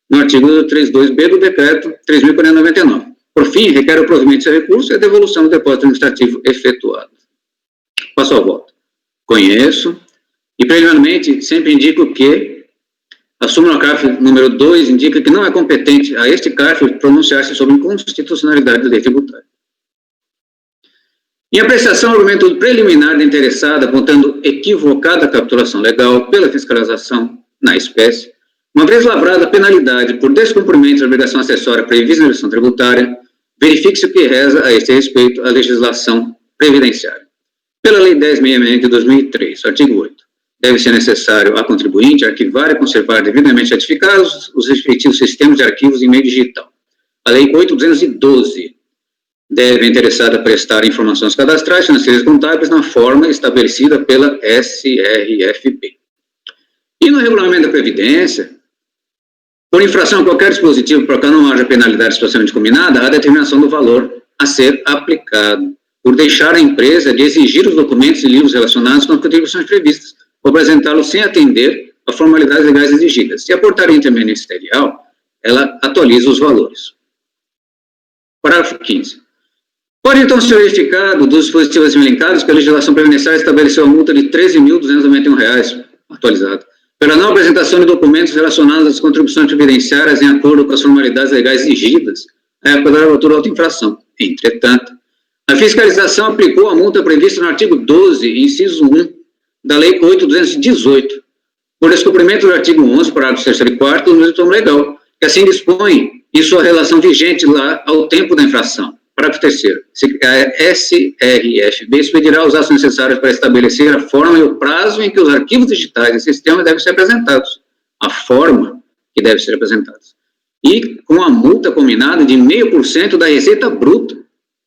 no artigo 32b do decreto 3.499, Por fim, requer o provimento desse recurso e a devolução do depósito administrativo efetuado. Passo ao voto. Conheço e, preliminarmente, sempre indico que a súmula CARF número 2 indica que não é competente a este CARF pronunciar-se sobre inconstitucionalidade da lei tributária. Em apreciação ao argumento preliminar da interessada, apontando equivocada capitulação legal pela fiscalização na espécie, uma vez lavrada a penalidade por descumprimento da obrigação acessória prevista na legislação tributária, verifique-se o que reza a este respeito a legislação previdenciária. Pela Lei 10.666 de 2003, artigo 8, deve ser necessário a contribuinte arquivar e conservar devidamente retificados os respectivos sistemas de arquivos em meio digital. A Lei 8.212 deve a interessada prestar informações cadastrais, financeiras e contábeis na forma estabelecida pela SRFP. E no regulamento da Previdência, por infração a qualquer dispositivo para que não haja penalidade expressamente combinada, a determinação do valor a ser aplicado, por deixar a empresa de exigir os documentos e livros relacionados com as contribuições previstas, ou apresentá-los sem atender a formalidades legais exigidas. E a portaria interministerial, ela atualiza os valores. Parágrafo 15. Pode, então, ser verificado dos dispositivos assim elencados que a legislação previdenciária estabeleceu a multa de R$ 13.291, atualizada, pela não apresentação de documentos relacionados às contribuições previdenciárias em acordo com as formalidades legais exigidas à época da gravatura da auto-infração. Entretanto, a fiscalização aplicou a multa prevista no artigo 12, inciso 1, da Lei 8.218, por descumprimento do artigo 11, parágrafo 3º e 4º do mesmo legal, que assim dispõe em sua relação vigente lá ao tempo da infração. Parágrafo 3º. A SRFB expedirá os atos necessários para estabelecer a forma e o prazo em que os arquivos digitais e sistemas devem ser apresentados. A forma que deve ser apresentada. E com a multa combinada de 0,5% da receita bruta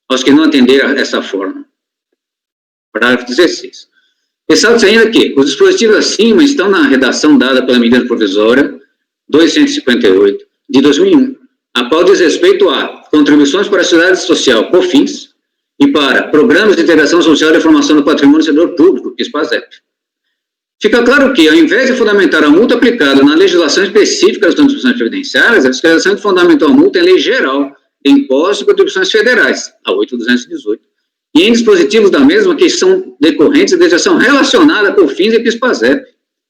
aos que não atenderem a essa forma. Parágrafo 16. Ressalta-se ainda que os dispositivos acima estão na redação dada pela medida provisória 258 de 2001, a qual diz respeito a contribuições para a Seguridade Social, COFINS, e para Programas de Integração Social e Formação do Patrimônio do Servidor Público, SPASEP. Fica claro que, ao invés de fundamentar a multa aplicada na legislação específica das contribuições previdenciárias, a fiscalização fundamentou a multa em lei geral de impostos e contribuições federais, a 8.218, e em dispositivos da mesma que são decorrentes de legislação relacionada com COFINS e PIS/PASEP.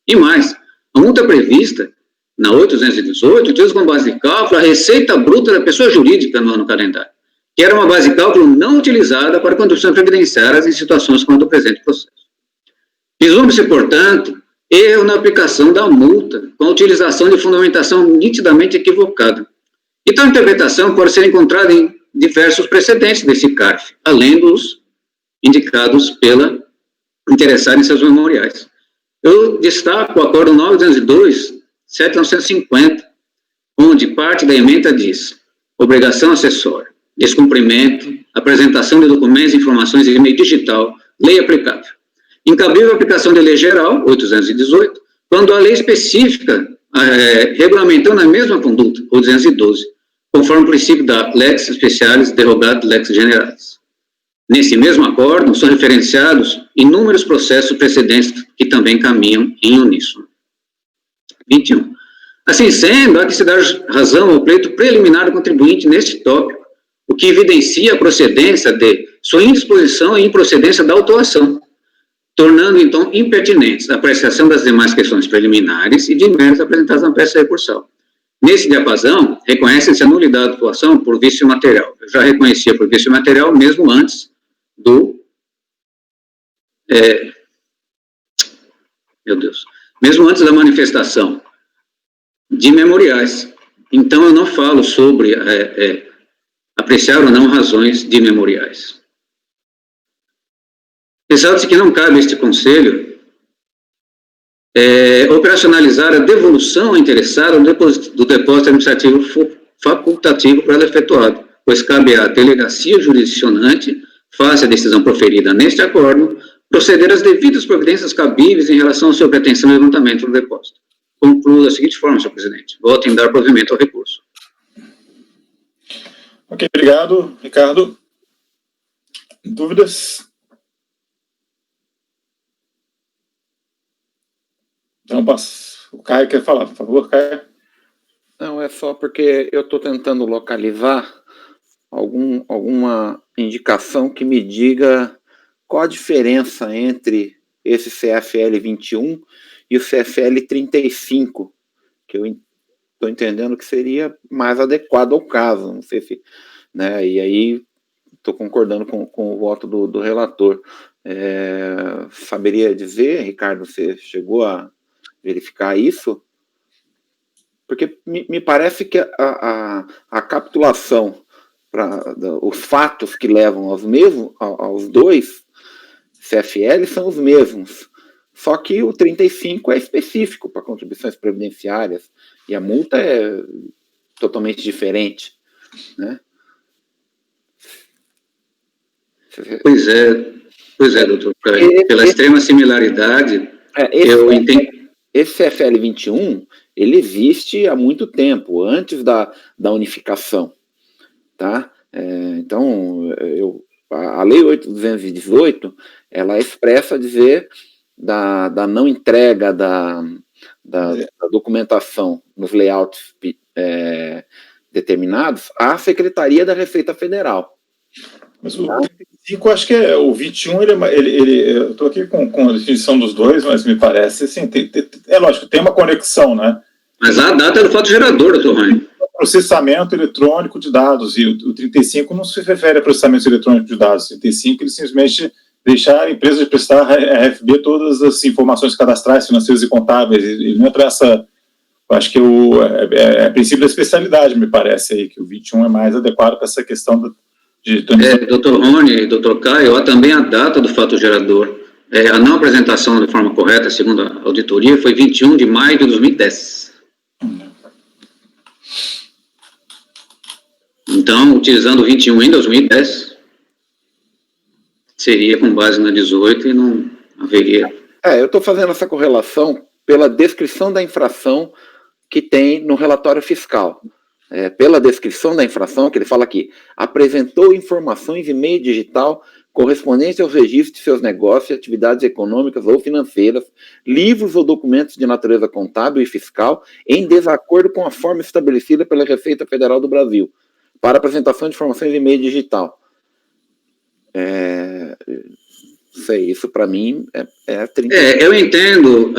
E mais, a multa prevista na 8.218 utiliza como base de cálculo a receita bruta da pessoa jurídica no ano calendário, que era uma base de cálculo não utilizada para contribuições previdenciárias em situações como a do presente processo. Vislumbra-se, portanto, erro na aplicação da multa, com a utilização de fundamentação nitidamente equivocada. E tal interpretação pode ser encontrada em diversos precedentes desse CARF, além dos indicados pela interessada em seus memoriais. Eu destaco o Acordo 9.202/7.950, onde parte da ementa diz: obrigação acessória, descumprimento, apresentação de documentos e informações em meio digital, lei aplicável. Incabível aplicação de lei geral, 8.218, quando a lei específica regulamentando a mesma conduta, 8.212, conforme o princípio da lex specialis derogado lex generalis. Nesse mesmo acordo, são referenciados inúmeros processos precedentes que também caminham em uníssono. 21. Assim sendo, há que se dar razão ao pleito preliminar do contribuinte neste tópico, o que evidencia a procedência de sua indisposição e improcedência da autuação, tornando, então, impertinentes a apreciação das demais questões preliminares e de méritos apresentados na peça recursal. Nesse diapasão, reconhece-se a nulidade da autuação por vício material. Eu já reconhecia por vício material mesmo antes do... mesmo antes da manifestação de memoriais. Então, eu não falo sobre apreciar ou não razões de memoriais. Ressalta-se que não cabe a este Conselho operacionalizar a devolução interessada do depósito administrativo facultativo para ela efetuado, pois cabe à delegacia jurisdicionante, face à decisão proferida neste acordo, proceder às devidas providências cabíveis em relação à sua pretensão de levantamento do depósito. Concluo da seguinte forma, senhor presidente. Voto em dar provimento ao recurso. Ok, obrigado, Ricardo. Dúvidas? Então, o Caio quer falar, por favor, Caio. Não, é só porque eu estou tentando localizar alguma indicação que me diga qual a diferença entre esse CFL 21 e o CFL 35, que eu estou entendendo que seria mais adequado ao caso, não sei se, né, e aí estou concordando com o voto do relator. Saberia dizer, Ricardo, você chegou a verificar isso? Porque me parece que a capitulação, os fatos que levam aos dois CFL são os mesmos, só que o 35 é específico para contribuições previdenciárias e a multa é totalmente diferente, né? Pois é, doutor. Pela extrema similaridade, eu entendo. Esse CFL 21, ele existe há muito tempo, antes da unificação, tá? Então, a Lei 8.218, ela expressa dizer da não entrega da documentação nos layouts determinados à Secretaria da Receita Federal. Mas o 35, acho que o 21, eu estou aqui com a definição dos dois, mas me parece, assim, é lógico, tem uma conexão, né? Mas a data é do fato gerador, doutor Rani. Processamento eletrônico de dados, e o 35 não se refere a processamento eletrônico de dados. O 35, ele simplesmente deixar a empresa de prestar RFB todas as informações cadastrais, financeiras e contábeis. Ele não entra essa... Acho que é princípio da especialidade, me parece, aí, que o 21 é mais adequado para essa questão doutor Rony e doutor Caio, há também a data do fato gerador. A não apresentação de forma correta, segundo a auditoria, foi 21 de maio de 2010. Então, utilizando o 21 em 2010, seria com base na 18 e não haveria... eu estou fazendo essa correlação pela descrição da infração que tem no relatório fiscal. Pela descrição da infração, que ele fala aqui, apresentou informações em meio digital correspondentes aos registros de seus negócios, atividades econômicas ou financeiras, livros ou documentos de natureza contábil e fiscal, em desacordo com a forma estabelecida pela Receita Federal do Brasil, para apresentação de informações em meio digital. Isso para mim é 30. Eu entendo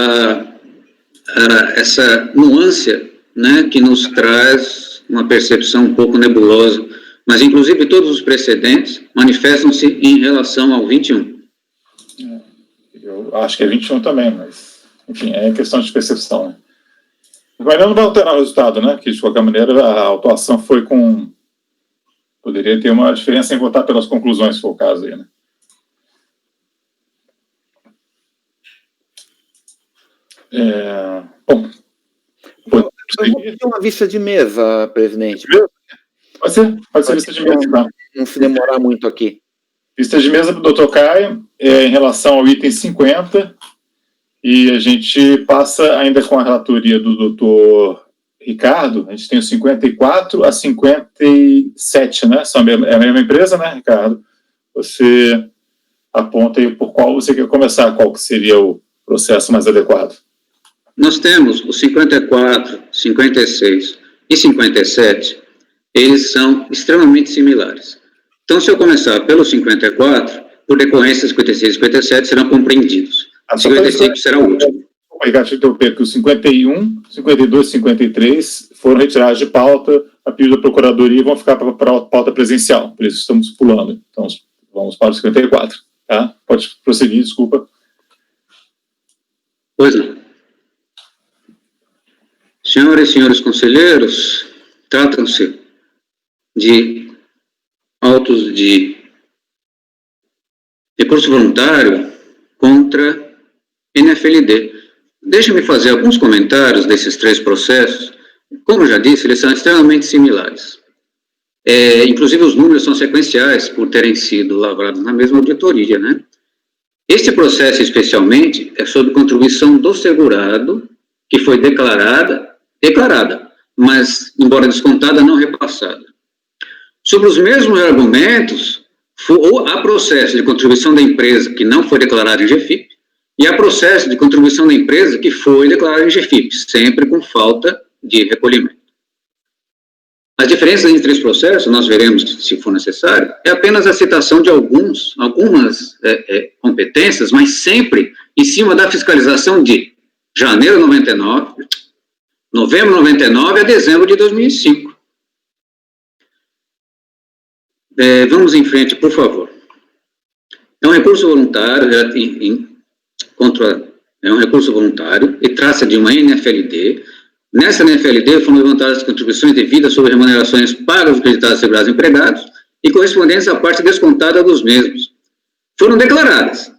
essa nuance, né, que nos traz uma percepção um pouco nebulosa, mas inclusive todos os precedentes manifestam-se em relação ao 21. Eu acho que é 21 também, mas, enfim, é questão de percepção, né? Agora não vai alterar o resultado, né? Que, de qualquer maneira, a autuação foi com... Poderia ter uma diferença em votar pelas conclusões, se for o caso aí, né? Bom... Eu vou pedir uma vista de mesa, presidente. Pode ser vista de mesa, tá? Não se demorar muito aqui. Vista de mesa do doutor Caio, em relação ao item 50, e a gente passa ainda com a relatoria do doutor Ricardo. A gente tem o 54 a 57, né? É a mesma empresa, né, Ricardo? Você aponta aí por qual você quer começar, qual que seria o processo mais adequado. Nós temos os 54, 56 e 57, eles são extremamente similares. Então, se eu começar pelo 54, por decorrência 56 e 57 serão compreendidos. 55 será o último. Ricardo, interromper que os 51, 52 e 53 foram retirados de pauta a pedido da Procuradoria e vão ficar para a pauta presencial. Por isso estamos pulando. Então, vamos para o 54. Tá? Pode prosseguir, desculpa. Pois não. Senhoras e senhores conselheiros, tratam-se de autos de recurso voluntário contra NFLD. Deixe-me fazer alguns comentários desses três processos. Como eu já disse, eles são extremamente similares. Inclusive, os números são sequenciais por terem sido lavrados na mesma auditoria, né? Este processo, especialmente, é sobre contribuição do segurado, que foi declarada, mas, embora descontada, não repassada. Sobre os mesmos argumentos, há processo de contribuição da empresa que não foi declarada em GFIP, e há processo de contribuição da empresa que foi declarada em GFIP, sempre com falta de recolhimento. As diferenças entre os processos, nós veremos se for necessário, é apenas a citação de algumas competências, mas sempre em cima da fiscalização de janeiro de 99, novembro de 99 a dezembro de 2005. Vamos em frente, por favor. É um recurso voluntário, é um recurso voluntário e trata de uma NFLD. Nessa NFLD foram levantadas as contribuições devidas sobre remunerações pagas aos acreditados e segurados empregados e correspondentes à parte descontada dos mesmos. Foram declaradas,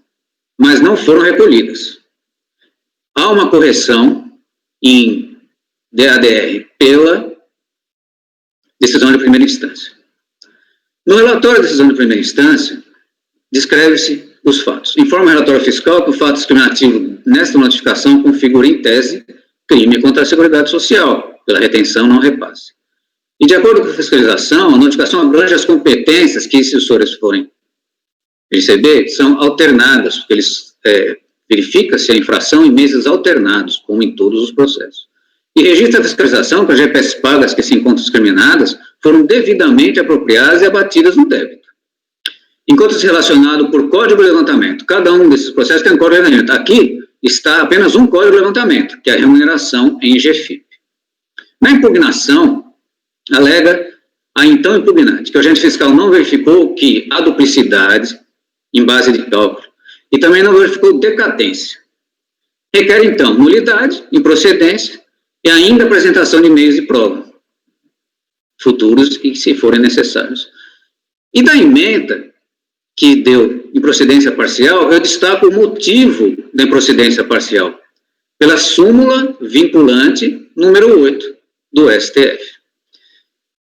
mas não foram recolhidas. Há uma correção em DADR pela decisão de primeira instância. No relatório da decisão de primeira instância, descreve-se os fatos. Informa o relatório fiscal que o fato discriminativo nesta notificação configura em tese crime contra a Seguridade Social, pela retenção não repasse. E de acordo com a fiscalização, a notificação abrange as competências que esses usuários forem receber, são alternadas, porque eles verifica-se a infração em meses alternados, como em todos os processos. E registra a fiscalização que as GPS pagas que se encontram discriminadas foram devidamente apropriadas e abatidas no débito. Enquanto-se relacionado por código de levantamento, cada um desses processos tem um código de levantamento. Aqui está apenas um código de levantamento, que é a remuneração em GFIP. Na impugnação, alega a então impugnante, que o agente fiscal não verificou que há duplicidade em base de cálculo e também não verificou decadência. Requer, então, nulidade, improcedência e ainda apresentação de meios de prova futuros e se forem necessários. E da emenda que deu improcedência parcial, eu destaco o motivo da improcedência parcial, pela súmula vinculante número 8 do STF.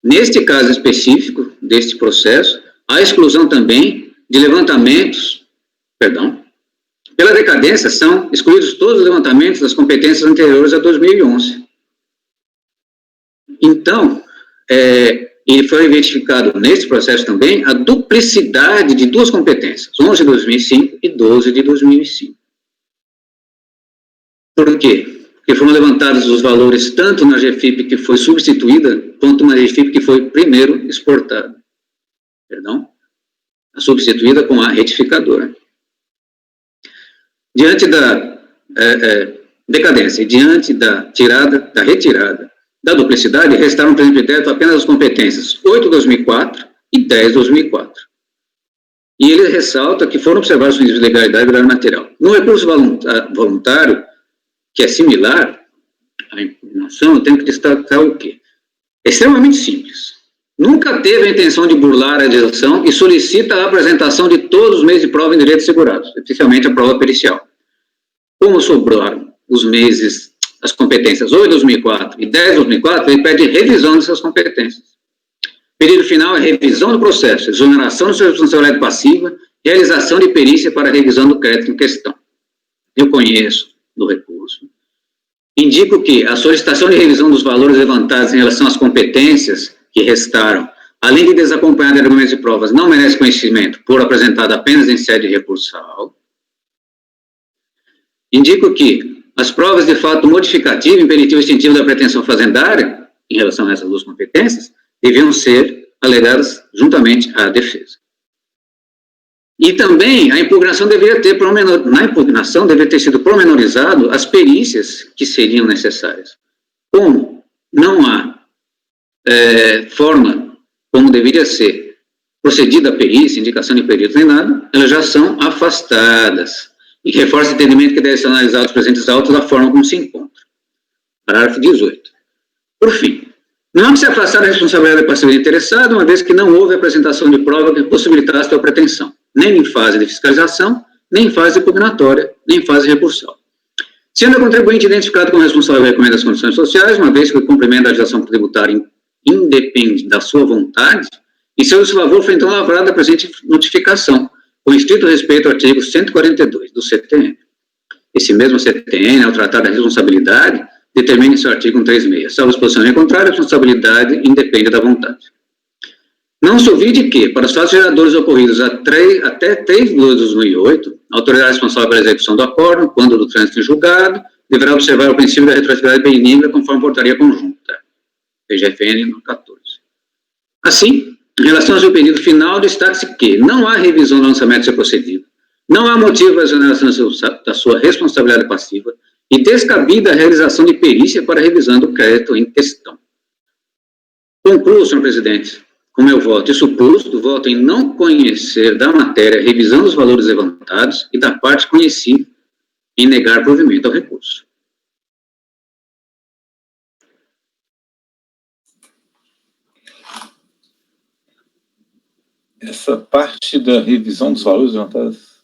Neste caso específico deste processo, há exclusão também de levantamentos, pela decadência são excluídos todos os levantamentos das competências anteriores a 2011. Então, e foi identificado nesse processo também a duplicidade de duas competências, 11 de 2005 e 12 de 2005. Por quê? Porque foram levantados os valores tanto na GFIP que foi substituída, quanto na GFIP que foi primeiro exportada. A substituída com a retificadora. Diante da decadência e diante da retirada da duplicidade, restaram para o débito apenas as competências 8 de 2004 e 10 de 2004. E ele ressalta que foram observados os níveis de legalidade e verdade material. No recurso voluntário, que é similar à impugnação, eu tenho que destacar o quê? É extremamente simples. Nunca teve a intenção de burlar a legislação e solicita a apresentação de todos os meios de prova em direitos segurados, especialmente a prova pericial. Como sobraram os meses, as competências 8 de 2004 e 10 de 2004, ele pede revisão dessas competências. Pedido final é revisão do processo, exoneração de sua responsabilidade passiva, realização de perícia para revisão do crédito em questão. Eu conheço do recurso. Indico que a solicitação de revisão dos valores levantados em relação às competências que restaram, além de desacompanhar de argumentos e provas, não merece conhecimento por apresentado apenas em sede recursal. Indico que as provas de fato modificativo, imperativo e extintivo da pretensão fazendária, em relação a essas duas competências, deviam ser alegadas juntamente à defesa. E também a impugnação deveria ter, na impugnação, deveria ter sido promenorizado as perícias que seriam necessárias. Como não há forma como deveria ser procedida a perícia, indicação de perito nem nada, elas já são afastadas. E reforça o entendimento que deve ser analisado os presentes autos da forma como se encontra. Parágrafo 18. Por fim, não se afastar da responsabilidade da passiva interessada, uma vez que não houve apresentação de prova que possibilitasse a pretensão, nem em fase de fiscalização, nem em fase impugnatória, nem em fase recursal. Sendo o contribuinte identificado como responsável pela recomenda das condições sociais, uma vez que o cumprimento da legislação tributária independe da sua vontade, em seu desfavor foi então lavrada a presente notificação, com estrito respeito ao artigo 142 do CTN. Esse mesmo CTN, ao tratar da responsabilidade, determina em seu artigo 136. Salvo exposição em contrário, a responsabilidade independe da vontade. Não se ouvide que, para os fatos geradores ocorridos até 3 de 2 de 2008, a autoridade responsável pela execução do acordo, quando do trânsito em julgado, deverá observar o princípio da retroatividade benigna conforme portaria conjunta, PGFN no 14. Assim, em relação ao seu pedido final, destaque-se que não há revisão do lançamento do seu procedido, não há motivo para exoneração da sua responsabilidade passiva e descabida a realização de perícia para a revisão do crédito em questão. Concluo, senhor presidente, com meu voto e suposto do voto em não conhecer da matéria, revisão dos valores levantados e da parte conhecida em negar provimento ao recurso. Essa parte da revisão dos valores levantados?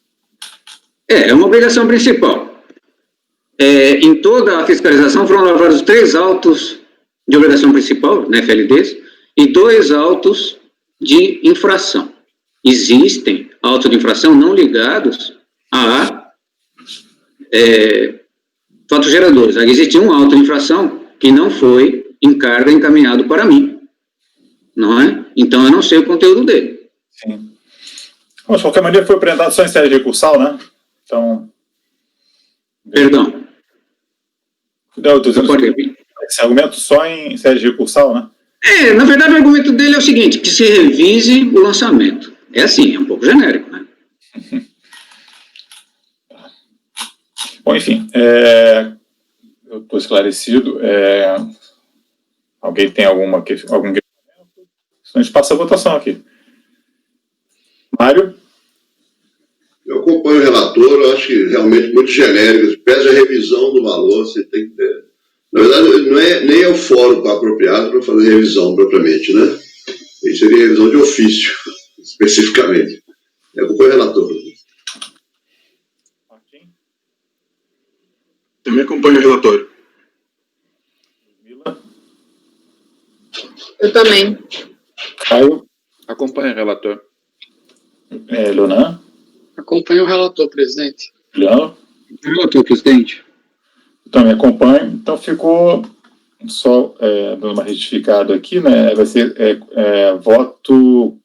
É uma obrigação principal. Em toda a fiscalização foram lavrados 3 autos de obrigação principal, na FLDs, e 2 autos de infração. Existem autos de infração não ligados a fatos geradores. Existe um auto de infração que não foi em carga encaminhado para mim, não é? Então eu não sei o conteúdo dele. Sim. Bom, de qualquer maneira, foi apresentado só em sede recursal, né? Então. Perdão. Não, eu estou dizendo esse argumento só em sede recursal, né? Na verdade, o argumento dele é o seguinte: que se revise o lançamento. É assim, é um pouco genérico, né? Bom, enfim, eu estou esclarecido. Alguém tem algum questionamento? A gente passa a votação aqui. Mário? Eu acompanho o relator, eu acho que realmente muito genérico. Pede a revisão do valor, você tem que ter. Na verdade, nem é o fórum apropriado para fazer revisão propriamente, né? Isso seria revisão de ofício, especificamente. Eu acompanho o relator. Também acompanho o relatório. Eu também. Caio? Acompanha o relator. Leonan? Acompanho o relator, presidente. Juliano? Relator, presidente. Eu também acompanho. Então ficou só dando uma retificada aqui, né? Vai ser voto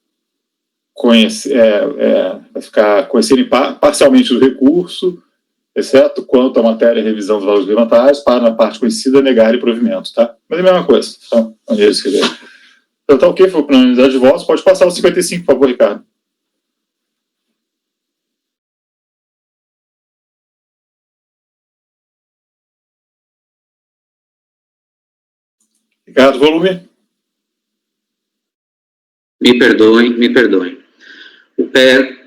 vai ficar conhecendo parcialmente o recurso, exceto quanto à matéria revisão dos valores levantados, para na parte conhecida negar e provimento, tá? Mas é a mesma coisa. Então, maneira de escrever. Então tá ok, foi para a unidade de votos. Pode passar o 55, por favor, Ricardo. Ricardo, volume. Me perdoem.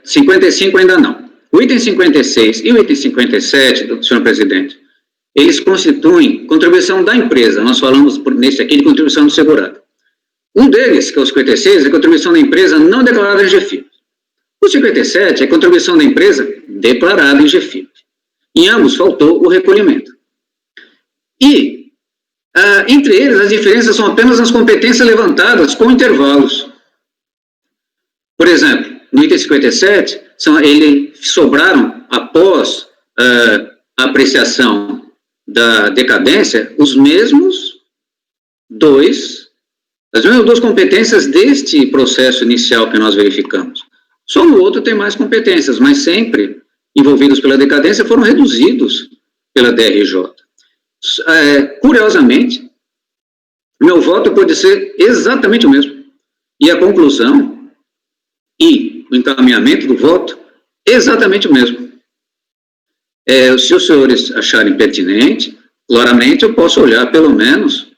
55 ainda não. O item 56 e o item 57, senhor presidente, eles constituem contribuição da empresa. Nós falamos nesse aqui de contribuição do segurado. Um deles, que é o 56, é contribuição da empresa não declarada em GFIP. O 57 é contribuição da empresa declarada em GFIP. Em ambos faltou o recolhimento. E entre eles, as diferenças são apenas nas competências levantadas com intervalos. Por exemplo, no item 57, eles sobraram, após a apreciação da decadência, as mesmas duas competências deste processo inicial que nós verificamos. Só no outro tem mais competências, mas sempre envolvidos pela decadência foram reduzidos pela DRJ. Curiosamente, meu voto pode ser exatamente o mesmo. E a conclusão e o encaminhamento do voto, exatamente o mesmo. Se os senhores acharem pertinente, claramente eu posso olhar, pelo menos,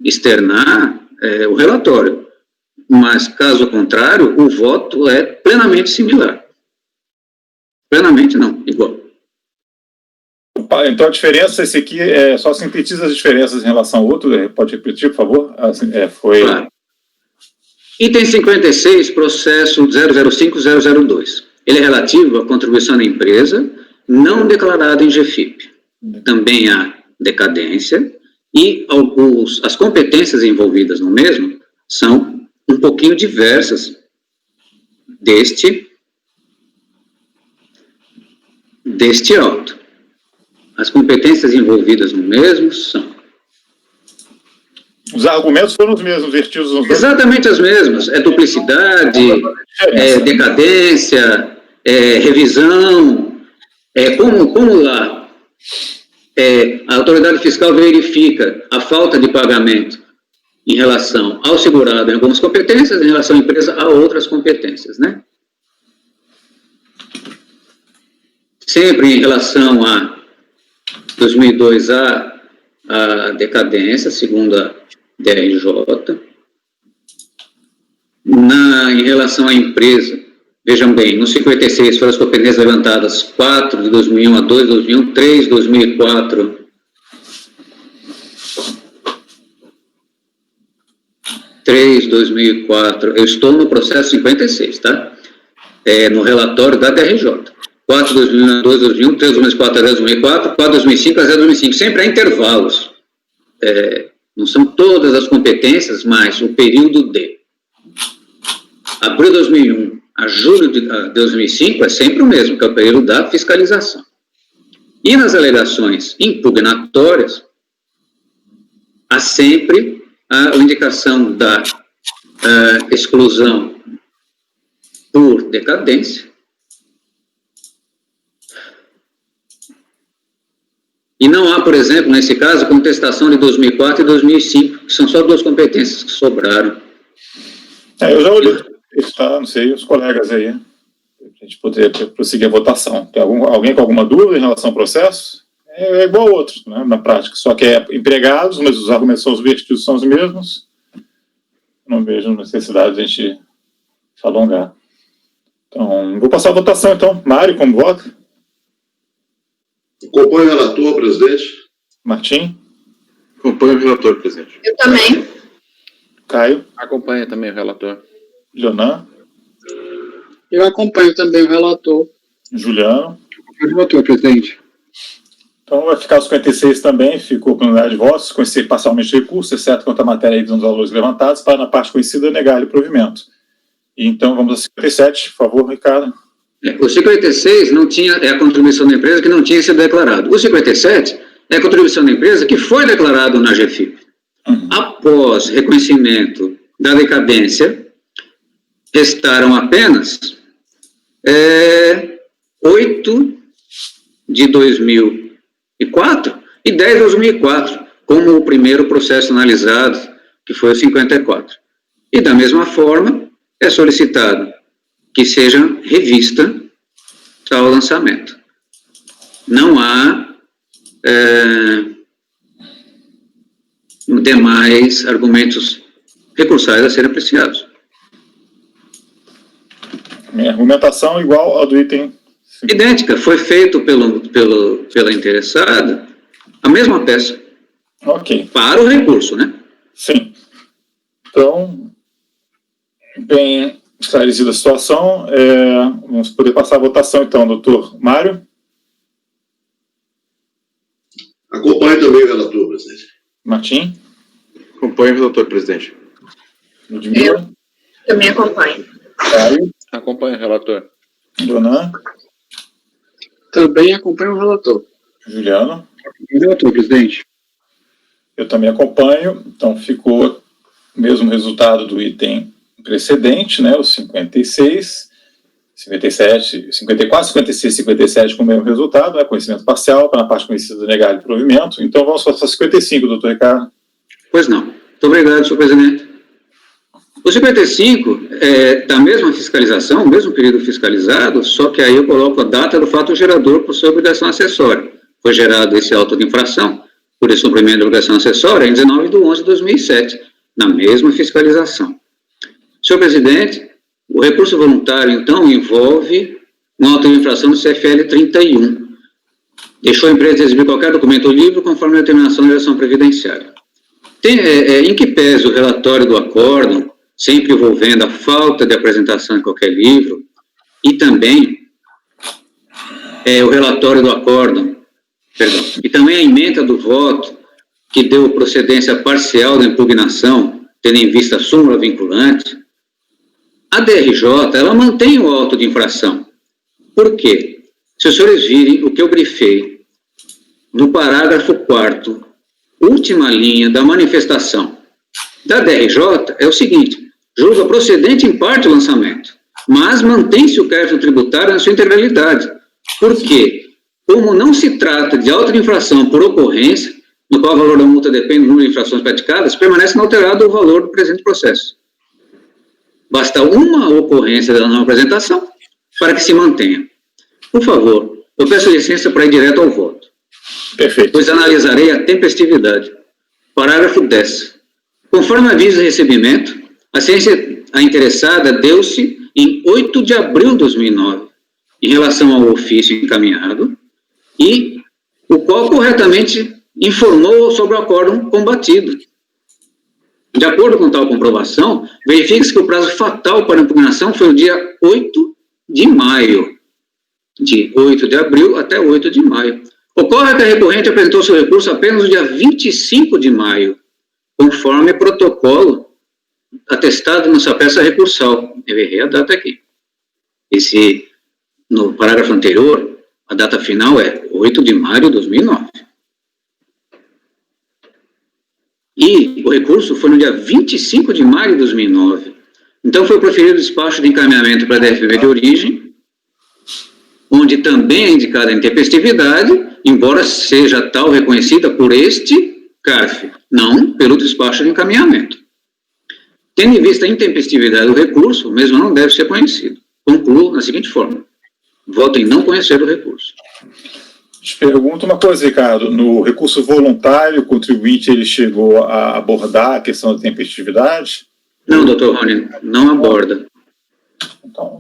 externar o relatório. Mas, caso contrário, o voto é plenamente similar. Plenamente não, igual. Então a diferença, esse aqui só sintetiza as diferenças em relação ao outro. Pode repetir, por favor? Claro. Item 56, processo 005002. Ele é relativo à contribuição da empresa não declarada em GFIP. Também há decadência e as competências envolvidas no mesmo são um pouquinho diversas deste auto. As competências envolvidas no mesmo são... Os argumentos foram os mesmos, vertidos nos dois. Exatamente as mesmas. Duplicidade, decadência, revisão. Como lá a autoridade fiscal verifica a falta de pagamento em relação ao segurado em algumas competências, em relação à empresa a outras competências, né? Sempre em relação a 2002 a decadência, segundo a DRJ. Em relação à empresa, vejam bem, no 56 foram as competências levantadas 4 de 2001 a 2 de 2001, 3 de 2004, 3 de 2004, eu estou no processo 56, tá? No relatório da DRJ. 4 de 2001 a 2 de 2001, 3 de 2004 a 10 de 2004, 4 de 2005 a 0 de 2005, sempre há intervalos. Não são todas as competências, mas o período de abril de 2001 a julho de 2005 é sempre o mesmo, que é o período da fiscalização. E nas alegações impugnatórias, há sempre a indicação da exclusão por decadência. E não há, por exemplo, nesse caso, contestação de 2004 e 2005, que são só 2 competências que sobraram. Eu já olhei isso, tá? Não sei, os colegas aí, a gente poder prosseguir a votação. Tem alguém com alguma dúvida em relação ao processo? É igual ao outro, né, na prática, só que é empregados, mas os argumentos são os vestígios são os mesmos. Não vejo necessidade de a gente se alongar. Então, vou passar a votação, então. Mário, como vota? Acompanho o relator, presidente. Martim? Acompanho o relator, presidente. Eu também. Caio? Acompanha também o relator. Leonan? Eu acompanho também o relator. Juliano? O relator, presidente. Então vai ficar os 56 também, ficou com unidade de votos, conhecer parcialmente recurso, exceto quanto à matéria dos valores levantados, para na parte conhecida negar-lhe provimento. E então vamos a 57, por favor, Ricardo. O 56 não tinha, é a contribuição da empresa que não tinha sido declarado. O 57 é a contribuição da empresa que foi declarado na GFIP. Após reconhecimento da decadência, restaram apenas 8 de 2004 e 10 de 2004, como o primeiro processo analisado, que foi o 54. E da mesma forma, é solicitado que seja revista ao lançamento. Não há demais argumentos recursais a serem apreciados. Minha argumentação igual ao do item... Idêntica, foi feito pela interessada a mesma peça. Ok. Para o recurso, né? Sim. Então, bem esclarecida a situação, vamos poder passar a votação, então, doutor Mário. Acompanho também o relator, presidente. Martim. Acompanho o relator, presidente. Ludmila. Também acompanho. Caio. Acompanha o relator. Leonan. Também acompanho o relator. Juliano. O relator, presidente. Eu também acompanho, então ficou o mesmo resultado do item precedente, né, os 56, 57, 54, 56, 57 com o mesmo resultado, né, conhecimento parcial, para a parte conhecida do negado de provimento. Então vamos passar 55, doutor Ricardo. Pois não. Muito obrigado, senhor presidente. O 55 é da mesma fiscalização, o mesmo período fiscalizado, só que aí eu coloco a data do fato gerador por sua obrigação acessória. Foi gerado esse auto de infração, por esse cumprimento da obrigação acessória, em 19 de 11 de 2007, na mesma fiscalização. Senhor presidente, o recurso voluntário, então, envolve uma auto de infração do CFL 31. Deixou a empresa de exibir qualquer documento ou livro conforme a determinação da legislação previdenciária. Em que pese o relatório do acórdão, sempre envolvendo a falta de apresentação de qualquer livro, e também o relatório do acórdão, e também a ementa do voto, que deu procedência parcial da impugnação, tendo em vista a súmula vinculante, a DRJ, ela mantém o auto de infração. Por quê? Se os senhores virem o que eu grifei no parágrafo 4º, última linha da manifestação da DRJ, é o seguinte: julga procedente em parte o lançamento, mas mantém-se o crédito tributário na sua integralidade. Por quê? Como não se trata de auto de infração por ocorrência, no qual o valor da multa depende do número de infrações praticadas, permanece inalterado o valor do presente processo. Basta uma ocorrência da não apresentação para que se mantenha. Por favor, eu peço licença para ir direto ao voto. Perfeito. Pois analisarei a tempestividade. Parágrafo 10. Conforme aviso de recebimento, a ciência interessada deu-se em 8 de abril de 2009, em relação ao ofício encaminhado, e o qual corretamente informou sobre o acórdão combatido. De acordo com tal comprovação, verifica-se que o prazo fatal para a impugnação foi o dia 8 de maio, de 8 de abril até 8 de maio. Ocorre que a recorrente apresentou seu recurso apenas no dia 25 de maio, conforme protocolo atestado na sua peça recursal. Eu errei a data aqui. No parágrafo anterior, a data final é 8 de maio de 2009. E o recurso foi no dia 25 de maio de 2009. Então, foi proferido o despacho de encaminhamento para a DFB de origem, onde também é indicada a intempestividade, embora seja tal reconhecida por este CARF, não pelo despacho de encaminhamento. Tendo em vista a intempestividade do recurso, o mesmo não deve ser conhecido. Concluo na seguinte forma: voto em não conhecer o recurso. Te pergunto uma coisa, Ricardo. No recurso voluntário, o contribuinte ele chegou a abordar a questão da tempestividade? Não, doutor Rony, não aborda. Então,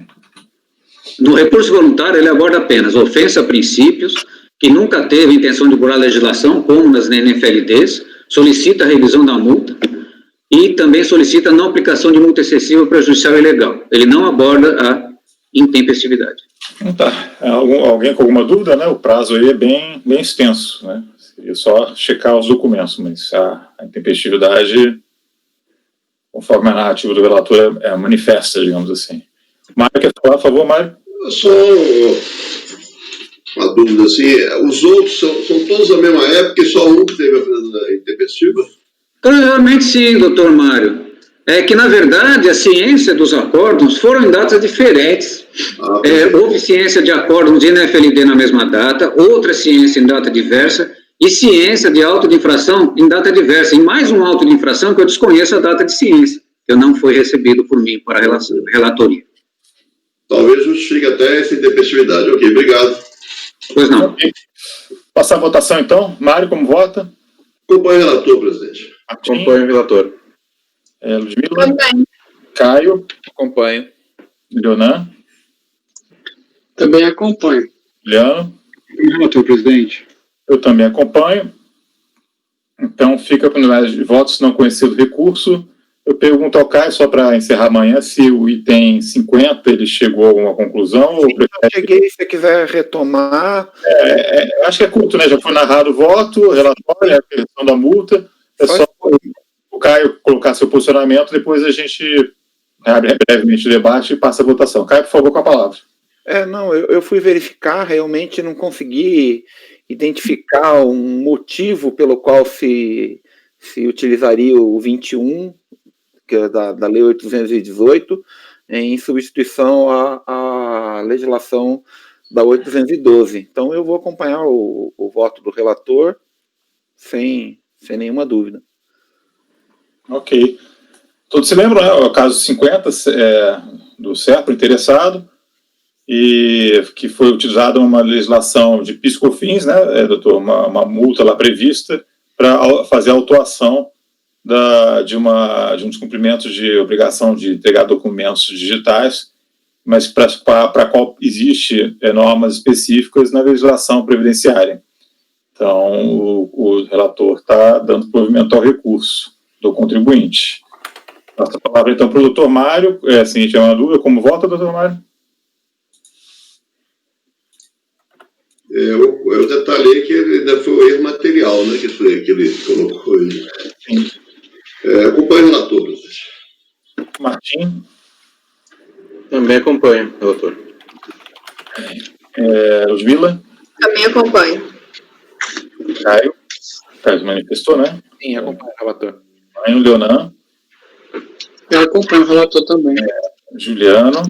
no recurso voluntário, ele aborda apenas ofensa a princípios, que nunca teve intenção de burlar a legislação, como nas NFLDs, solicita a revisão da multa e também solicita a não aplicação de multa excessiva prejudicial e ilegal. Ele não aborda a intempestividade. tá. Alguém com alguma dúvida, né? O prazo aí é bem extenso, né? Seria só checar os documentos, mas a intempestividade, conforme a narrativa do relator, é manifesta, digamos assim. Mário, quer falar, por favor, Mário? Só uma dúvida, assim, os outros são todos da mesma época e só um que teve a intempestiva? Provavelmente sim, doutor Mário. É que, na verdade, a ciência dos acórdons foram em datas diferentes. Houve ciência de acórdons de NFLD na mesma data, outra ciência em data diversa, e ciência de auto de infração em data diversa. E mais um auto de infração que eu desconheço a data de ciência, que não foi recebido por mim para a relatoria. Talvez justifique até essa intempestividade. Ok, obrigado. Pois não. Okay. Passar a votação, então. Mário, como vota? Acompanhe o relator, presidente. Acompanho o relator. Ludmila? Também. Caio? Acompanho. Leonan? Também acompanho. Leandro? Relator, presidente. Eu também acompanho. Então, fica para unidade de votos não conhecido recurso. Eu pergunto ao Caio, só para encerrar amanhã, se o item 50 ele chegou a alguma conclusão. Ou Cheguei, se você quiser retomar. Acho que é curto, né? Já foi narrado o voto, o relatório, a questão da multa. É só o Caio colocar seu posicionamento, depois a gente abre brevemente o debate e passa a votação. Caio, por favor, com a palavra. Não, eu fui verificar, realmente não consegui identificar um motivo pelo qual se utilizaria o 21, que é da Lei 818, em substituição à legislação da 812. Então, eu vou acompanhar o voto do relator sem nenhuma dúvida. Ok. Todos se lembram, né? O caso 50 do SERPRO interessado, e que foi utilizada uma legislação de PIS/COFINS, né, doutor? Uma multa lá prevista para fazer a autuação de um descumprimento de obrigação de entregar documentos digitais, mas para a qual existe normas específicas na legislação previdenciária. Então, o relator está dando provimento ao recurso do contribuinte. Passa a palavra, então, para o doutor Mário. A seguinte é uma dúvida: como vota, doutor Mário? Eu detalhei que ainda foi o erro material, né, que ele colocou aí. Acompanhe o relator, presidente. Martim? Também acompanho, relator. Ludmila? Também acompanho. Caio? Caio se manifestou, né? Sim, acompanho o relator. Maio, Leonan? Eu acompanho o relator também. Juliano?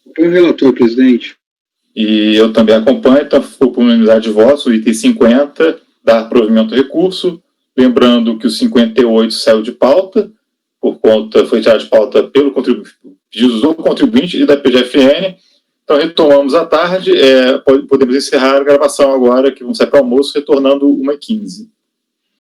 Acompanho o relator, presidente. E eu também acompanho, então, por unanimidade de votos, o item 50 dá provimento ao recurso, Lembrando que o 58 saiu de pauta, foi tirado de pauta pelo pedidos do contribuinte e da PGFN. Então, retomamos à tarde. Podemos encerrar a gravação agora, que vamos sair para o almoço, retornando 1h15.